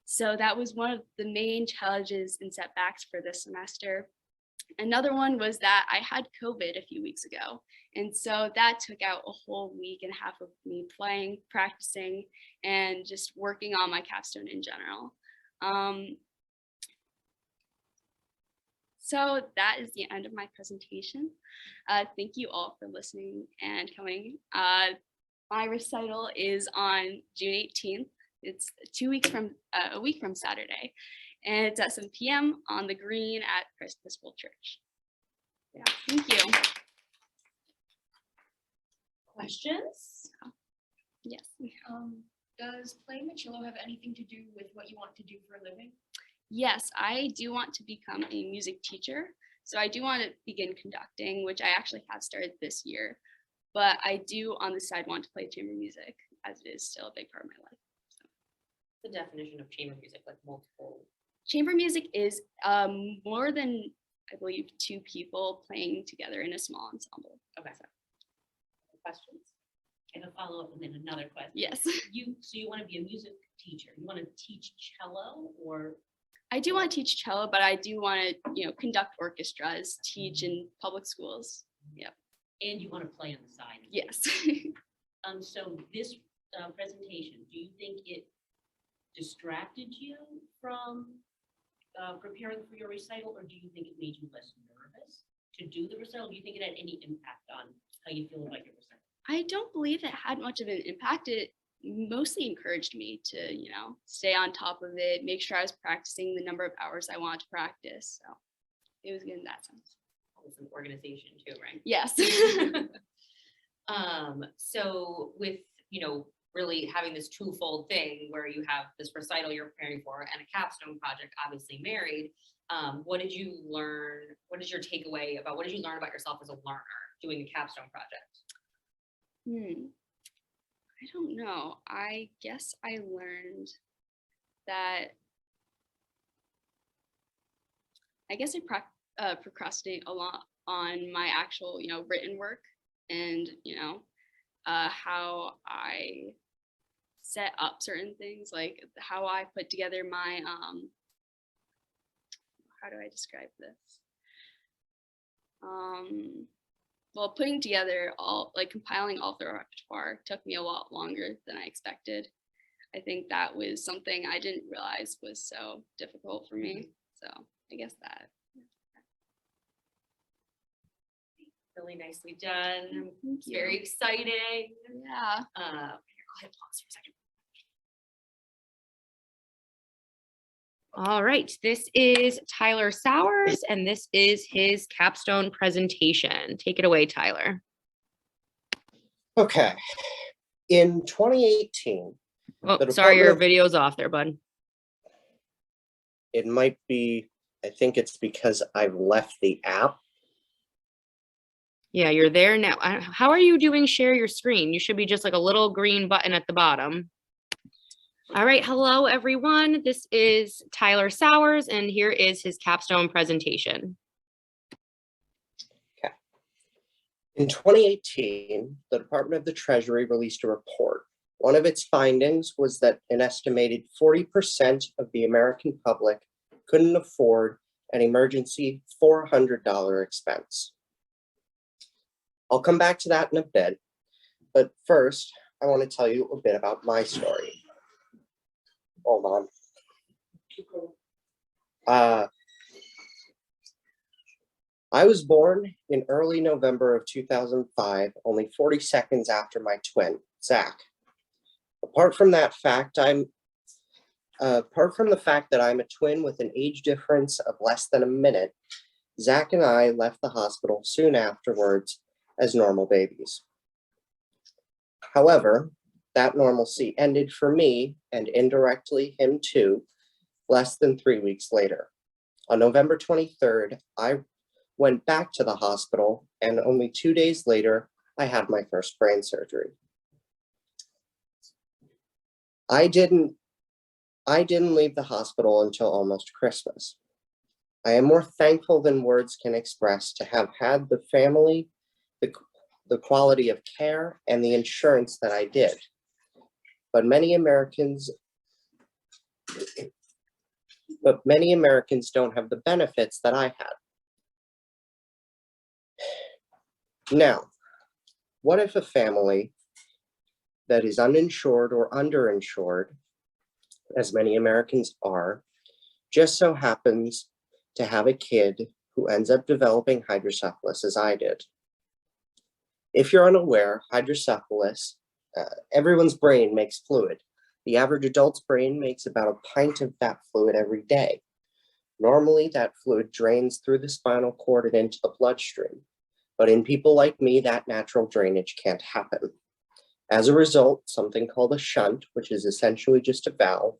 So that was one of the main challenges and setbacks for this semester. Another one was that I had COVID a few weeks ago. And so that took out a whole week and a half of me playing, practicing, and just working on my capstone in general. So that is the end of my presentation. Thank you all for listening and coming. My recital is on June 18th. It's a week from Saturday. And it's at 7 p.m. on the green at Christ Episcopal Church. Yeah, thank you. Questions? Yes. Does playing the cello have anything to do with what you want to do for a living? Yes, I do want to become a music teacher. So I do want to begin conducting, which I actually have started this year. But I do on the side want to play chamber music, as it is still a big part of my life. So. The definition of chamber music, like multiple. Chamber music is more than, I believe, 2 people playing together in a small ensemble. Okay. So. Questions? I have a follow-up and then another question. Yes. So you want to be a music teacher? You want to teach cello, or? I do want to teach cello, but I do want to, conduct orchestras, teach in public schools. Yep. And you want to play on the side? Yes. So this presentation, do you think it distracted you from preparing for your recital, or do you think it made you less nervous to do the recital? Do you think it had any impact on how you feel about your recital? I don't believe it had much of an impact. It mostly encouraged me to, stay on top of it, make sure I was practicing the number of hours I wanted to practice. So it was good in that sense. It's an organization too, right? Yes. So with, really having this twofold thing where you have this recital you're preparing for and a capstone project, obviously married, what did you learn? What is your takeaway about, what did you learn about yourself as a learner doing the capstone project? I don't know. I guess I learned that I procrastinate a lot on my actual, written work, and, how I set up certain things, like how I put together my, how do I describe this? Well, putting together compiling all the repertoire took me a lot longer than I expected. I think that was something I didn't realize was so difficult for me. So I guess that. Really nicely done. Thank It's you. very exciting. Yeah. Go ahead, pause for a second. All right, this is Tyler Sowers, and this is his capstone presentation. Take it away, Tyler. Okay. In 2018, Oh, the sorry, your Department of- video's off there, bud. it might be, I think it's because I've left the app. Yeah, you're there now. How are you doing share your screen? You should be just like a little green button at the bottom. All right, hello everyone. This is Tyler Sowers, and here is his capstone presentation. Okay. In 2018, the Department of the Treasury released a report. One of its findings was that an estimated 40% of the American public couldn't afford an emergency $400 expense. I'll come back to that in a bit, but first, I want to tell you a bit about my story. Hold on. I was born in early November of 2005, only 40 seconds after my twin, Zach. Apart from the fact that I'm a twin with an age difference of less than a minute, Zach and I left the hospital soon afterwards as normal babies. However, that normalcy ended for me, and indirectly him too, less than 3 weeks later. On November 23rd, I went back to the hospital, and only 2 days later, I had my first brain surgery. I didn't leave the hospital until almost Christmas. I am more thankful than words can express to have had the family, the quality of care, and the insurance that I did. But many Americans don't have the benefits that I had. Now, what if a family that is uninsured or underinsured, as many Americans are, just so happens to have a kid who ends up developing hydrocephalus as I did? If you're unaware, hydrocephalus, everyone's brain makes fluid. The average adult's brain makes about a pint of that fluid every day. Normally, that fluid drains through the spinal cord and into the bloodstream. But in people like me, that natural drainage can't happen. As a result, something called a shunt, which is essentially just a valve,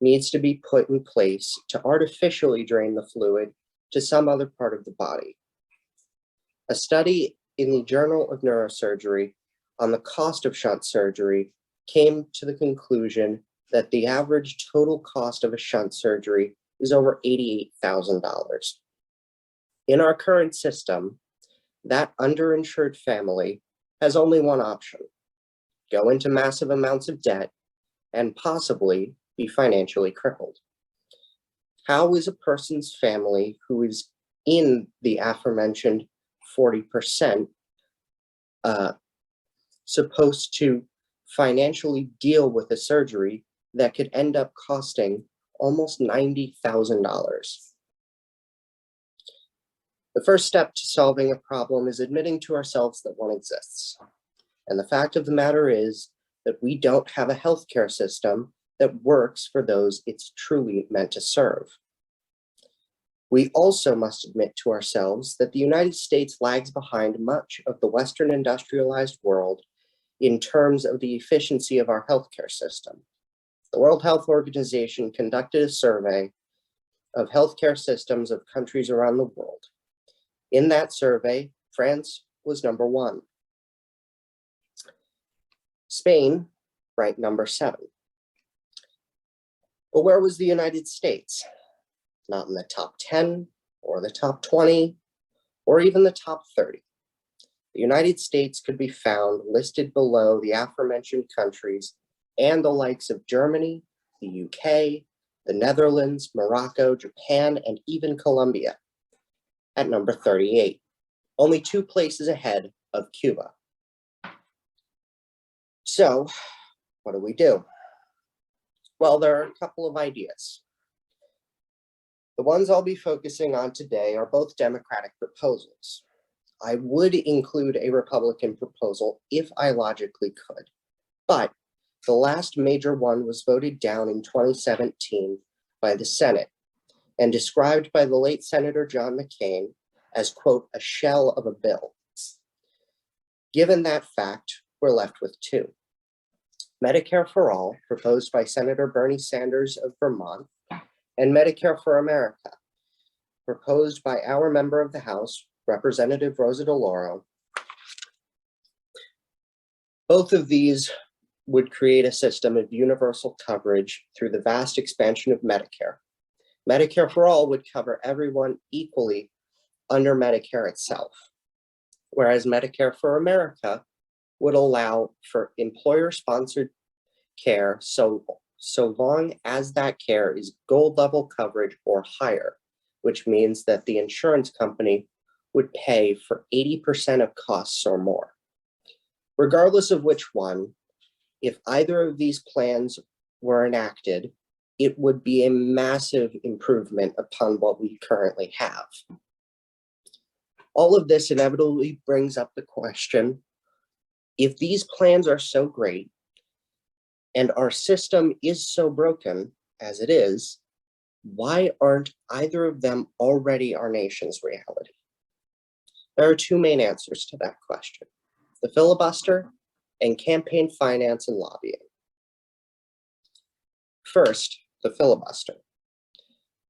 needs to be put in place to artificially drain the fluid to some other part of the body. A study in the Journal of Neurosurgery on the cost of shunt surgery came to the conclusion that the average total cost of a shunt surgery is over $88,000. In our current system, that underinsured family has only one option: go into massive amounts of debt and possibly be financially crippled. How is a person's family who is in the aforementioned 40% supposed to financially deal with a surgery that could end up costing almost $90,000? The first step to solving a problem is admitting to ourselves that one exists. And the fact of the matter is that we don't have a healthcare system that works for those it's truly meant to serve. We also must admit to ourselves that the United States lags behind much of the Western industrialized world in terms of the efficiency of our healthcare system. The World Health Organization conducted a survey of healthcare systems of countries around the world. In that survey, France was number 1. Spain ranked number 7. But where was the United States? Not in the top 10 or the top 20 or even the top 30. The United States could be found listed below the aforementioned countries and the likes of Germany, the UK, the Netherlands, Morocco, Japan, and even Colombia at number 38, only 2 places ahead of Cuba. So, what do? Well, there are a couple of ideas. The ones I'll be focusing on today are both Democratic proposals. I would include a Republican proposal if I logically could, but the last major one was voted down in 2017 by the Senate and described by the late Senator John McCain as, quote, a shell of a bill. Given that fact, we're left with 2. Medicare for All, proposed by Senator Bernie Sanders of Vermont, and Medicare for America, proposed by our member of the House, Representative Rosa DeLauro. Both of these would create a system of universal coverage through the vast expansion of Medicare. Medicare for All would cover everyone equally under Medicare itself, whereas Medicare for America would allow for employer-sponsored care so long as that care is gold level coverage or higher, which means that the insurance company would pay for 80% of costs or more. Regardless of which one, if either of these plans were enacted, it would be a massive improvement upon what we currently have. All of this inevitably brings up the question, if these plans are so great and our system is so broken as it is, why aren't either of them already our nation's reality? There are 2 main answers to that question: the filibuster and campaign finance and lobbying. First, the filibuster.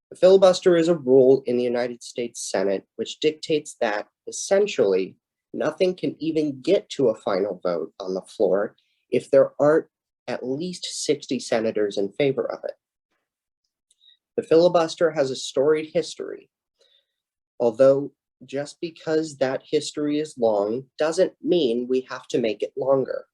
The filibuster is a rule in the United States Senate which dictates that, essentially, nothing can even get to a final vote on the floor if there aren't at least 60 senators in favor of it. The filibuster has a storied history, although just because that history is long doesn't mean we have to make it longer.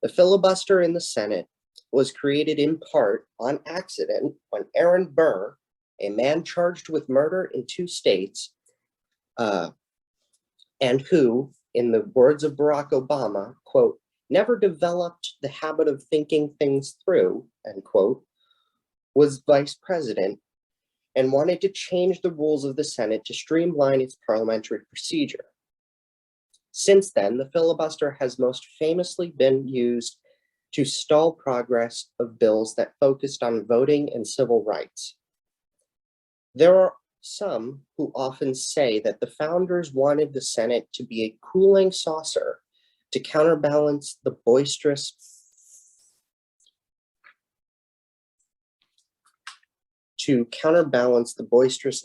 The filibuster in the Senate was created in part on accident when Aaron Burr, a man charged with murder in 2 states, and who, in the words of Barack Obama, quote, never developed the habit of thinking things through, end quote, was vice president and wanted to change the rules of the Senate to streamline its parliamentary procedure. Since then, the filibuster has most famously been used to stall progress of bills that focused on voting and civil rights. There are some who often say that the founders wanted the Senate to be a cooling saucer to counterbalance the boisterous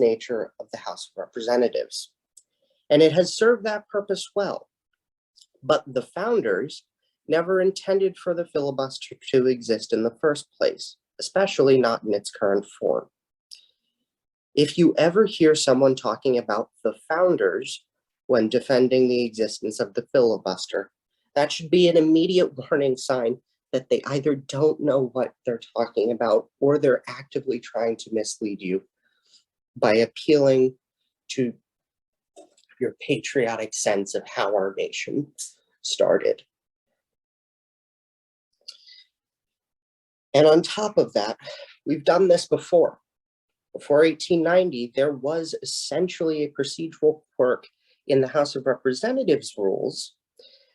nature of the House of Representatives. And it has served that purpose well. But the founders never intended for the filibuster to exist in the first place, especially not in its current form. If you ever hear someone talking about the founders when defending the existence of the filibuster, that should be an immediate warning sign that they either don't know what they're talking about or they're actively trying to mislead you by appealing to your patriotic sense of how our nation started. And on top of that, we've done this before. Before 1890, there was essentially a procedural quirk in the House of Representatives rules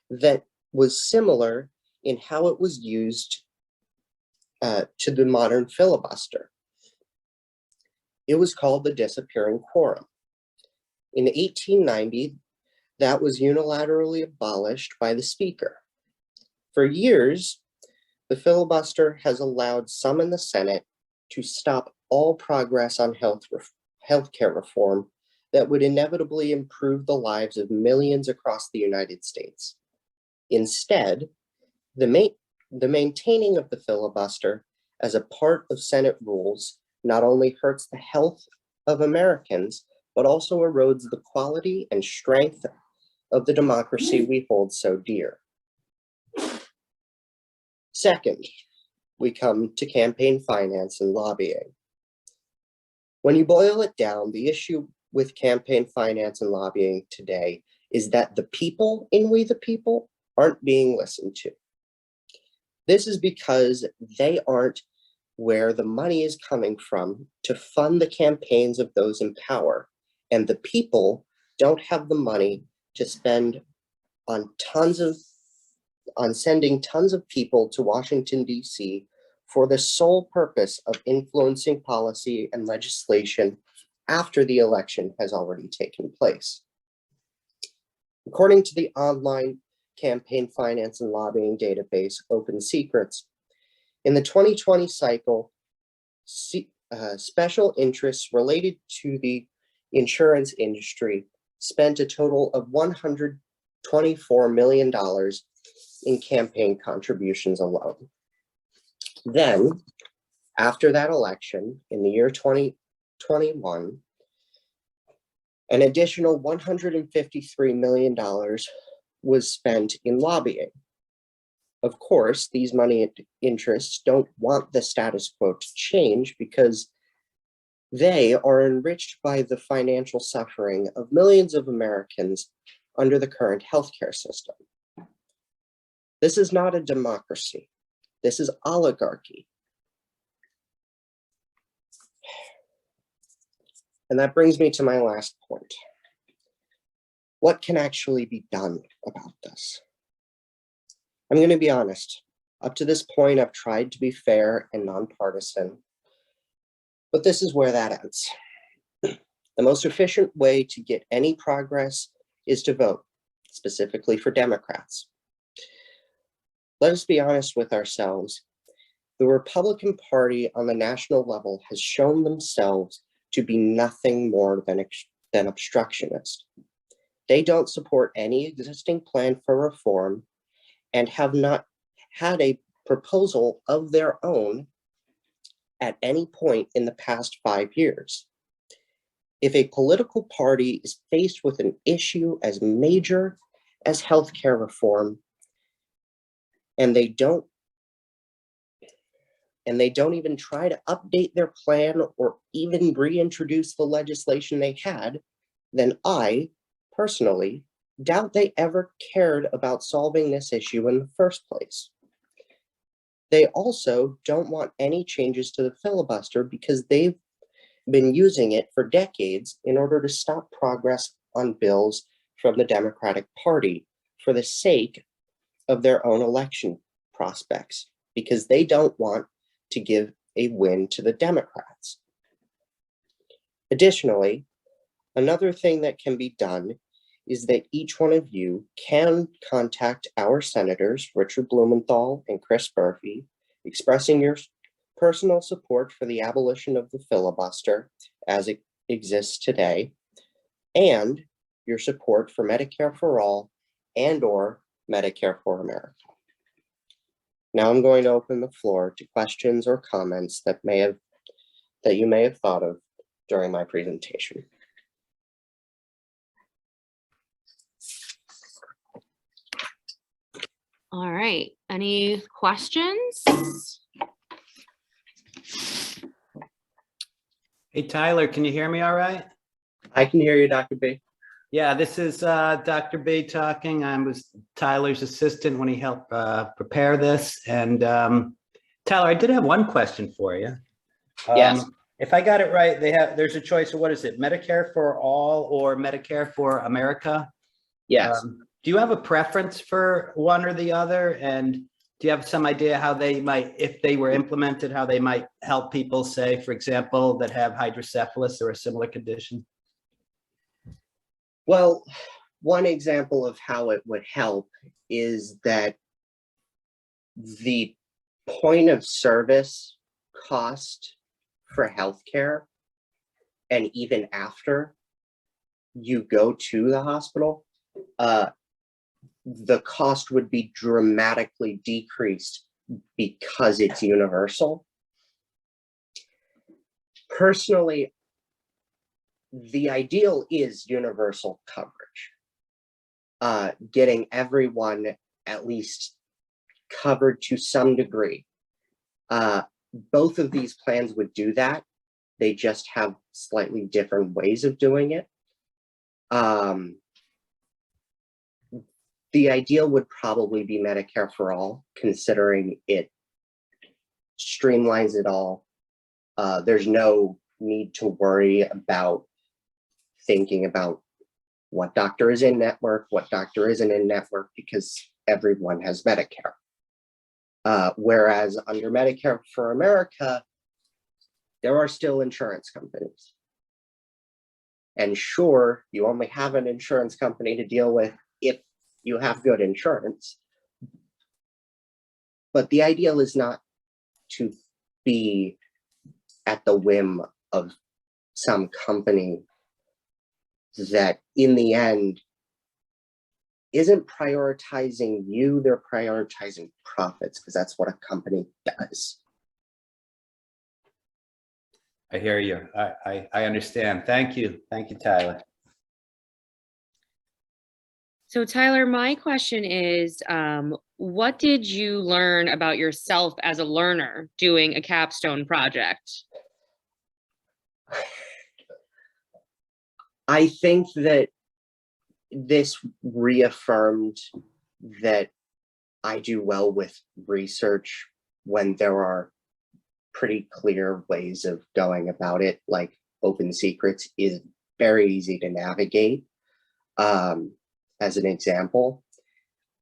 that was similar in how it was used to the modern filibuster. It was called the disappearing quorum. In 1890, that was unilaterally abolished by the Speaker. For years, the filibuster has allowed some in the Senate to stop all progress on healthcare reform that would inevitably improve the lives of millions across the United States. Instead, the maintaining of the filibuster as a part of Senate rules not only hurts the health of Americans, but also erodes the quality and strength of the democracy we hold so dear. Second, we come to campaign finance and lobbying. When you boil it down, the issue with campaign finance and lobbying today is that the people in We the People aren't being listened to. This is because they aren't where the money is coming from to fund the campaigns of those in power, and the people don't have the money to spend on sending tons of people to Washington, D.C. for the sole purpose of influencing policy and legislation after the election has already taken place. According to the online campaign finance and lobbying database, Open Secrets, in the 2020 cycle, special interests related to the insurance industry spent a total of $124 million in campaign contributions alone. Then, after that election, in the year 2021, an additional $153 million was spent in lobbying. Of course, these money interests don't want the status quo to change because they are enriched by the financial suffering of millions of Americans under the current healthcare system. This is not a democracy. This is oligarchy. And that brings me to my last point. What can actually be done about this? I'm going to be honest. Up to this point, I've tried to be fair and nonpartisan, but this is where that ends. The most efficient way to get any progress is to vote, specifically for Democrats. let us be honest with ourselves. The Republican Party on the national level has shown themselves to be nothing more than obstructionist. They don't support any existing plan for reform and have not had a proposal of their own at any point in the past 5 years. If a political party is faced with an issue as major as healthcare reform, and they don't even try to update their plan or even reintroduce the legislation they had, then I, personally, doubt they ever cared about solving this issue in the first place. They also don't want any changes to the filibuster because they've been using it for decades in order to stop progress on bills from the Democratic Party for the sake of their own election prospects, because they don't want to give a win to the Democrats. Additionally, another thing that can be done is that each one of you can contact our senators, Richard Blumenthal and Chris Murphy, expressing your personal support for the abolition of the filibuster as it exists today, and your support for Medicare for All and/or Medicare for America. Now I'm going to open the floor to questions or comments that you may have thought of during my presentation. All right, any questions? Hey, Tyler, can you hear me all right? I can hear you, Dr. B. Yeah, this is Dr. B talking. I was Tyler's assistant when he helped prepare this. And Tyler, I did have one question for you. Yes. If I got it right, there's a choice of what is it, Medicare for All or Medicare for America? Yes. Do you have a preference for one or the other? And do you have some idea how they might, if they were implemented, how they might help people, say, for example, that have hydrocephalus or a similar condition? Well, one example of how it would help is that the point of service cost for healthcare, and even after you go to the hospital, the cost would be dramatically decreased because it's universal. Personally, the ideal is universal coverage, getting everyone at least covered to some degree. Both of these plans would do that. They just have slightly different ways of doing it. The ideal would probably be Medicare for All, considering it streamlines it all. There's no need to worry about thinking about what doctor is in network, what doctor isn't in network, because everyone has Medicare. Whereas under Medicare for America, there are still insurance companies. And sure, you only have an insurance company to deal with if you have good insurance. But the ideal is not to be at the whim of some company that in the end isn't prioritizing you, they're prioritizing profits, because that's what a company does. I hear you. I understand. Thank you. Thank you, Tyler. So Tyler, my question is, what did you learn about yourself as a learner doing a capstone project? I think that this reaffirmed that I do well with research when there are pretty clear ways of going about it, like Open Secrets is very easy to navigate, as an example.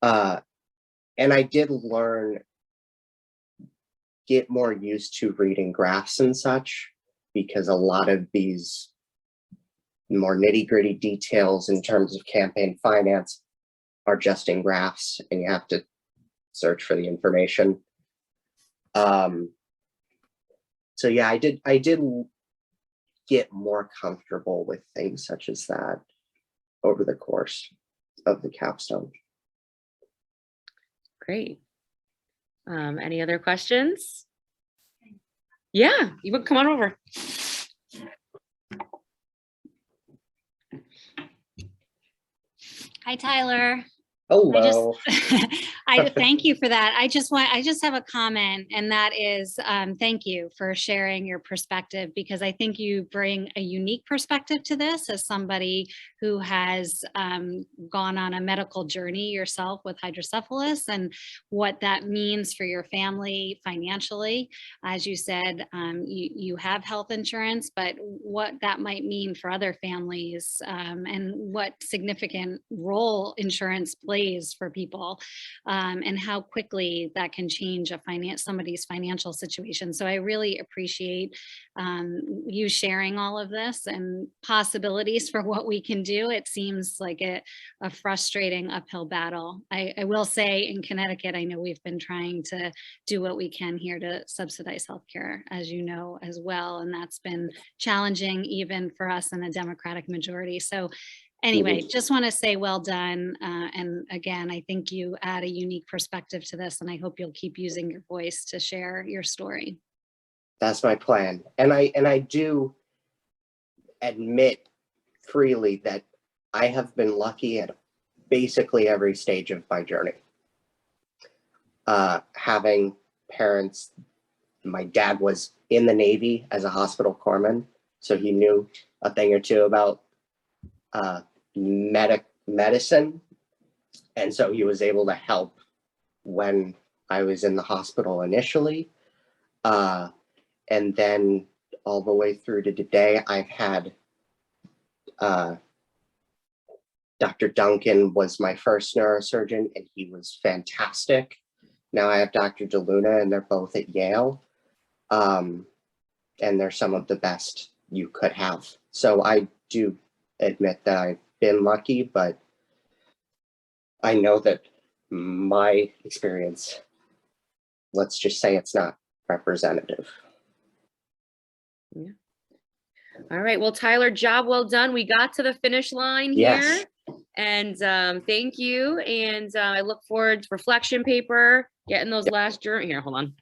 And I did get more used to reading graphs and such, because a lot of these more nitty-gritty details in terms of campaign finance are just in graphs, and you have to search for the information. So yeah, I did get more comfortable with things such as that over the course of the capstone. Great. Any other questions? Yeah, you would come on over. Hi, Tyler. Hello. I thank you for that. I just have a comment, and that is, thank you for sharing your perspective, because I think you bring a unique perspective to this as somebody who has gone on a medical journey yourself with hydrocephalus, and what that means for your family financially. As you said, you have health insurance, but what that might mean for other families, and what significant role insurance plays for people, and how quickly that can change somebody's financial situation. So I really appreciate you sharing all of this and possibilities for what we can do. It seems like a frustrating uphill battle. I will say, in Connecticut, I know we've been trying to do what we can here to subsidize healthcare, as you know, as well. And that's been challenging even for us in a Democratic majority. So anyway, just want to say well done. And again, I think you add a unique perspective to this, and I hope you'll keep using your voice to share your story. That's my plan. And I do admit freely that I have been lucky at basically every stage of my journey. Having parents, my dad was in the Navy as a hospital corpsman, so he knew a thing or two about medicine, and so he was able to help when I was in the hospital initially, and then all the way through to today. I've had Dr. Duncan was my first neurosurgeon, and he was fantastic. Now I have Dr. DeLuna, and they're both at Yale, and they're some of the best you could have. So I do admit that I've been lucky, but I know that my experience, let's just say, it's not representative. Yeah. All right. Well, Tyler, job well done. We got to the finish line here. Yes. And thank you. And I look forward to reflection paper, getting those last journal here. Hold on.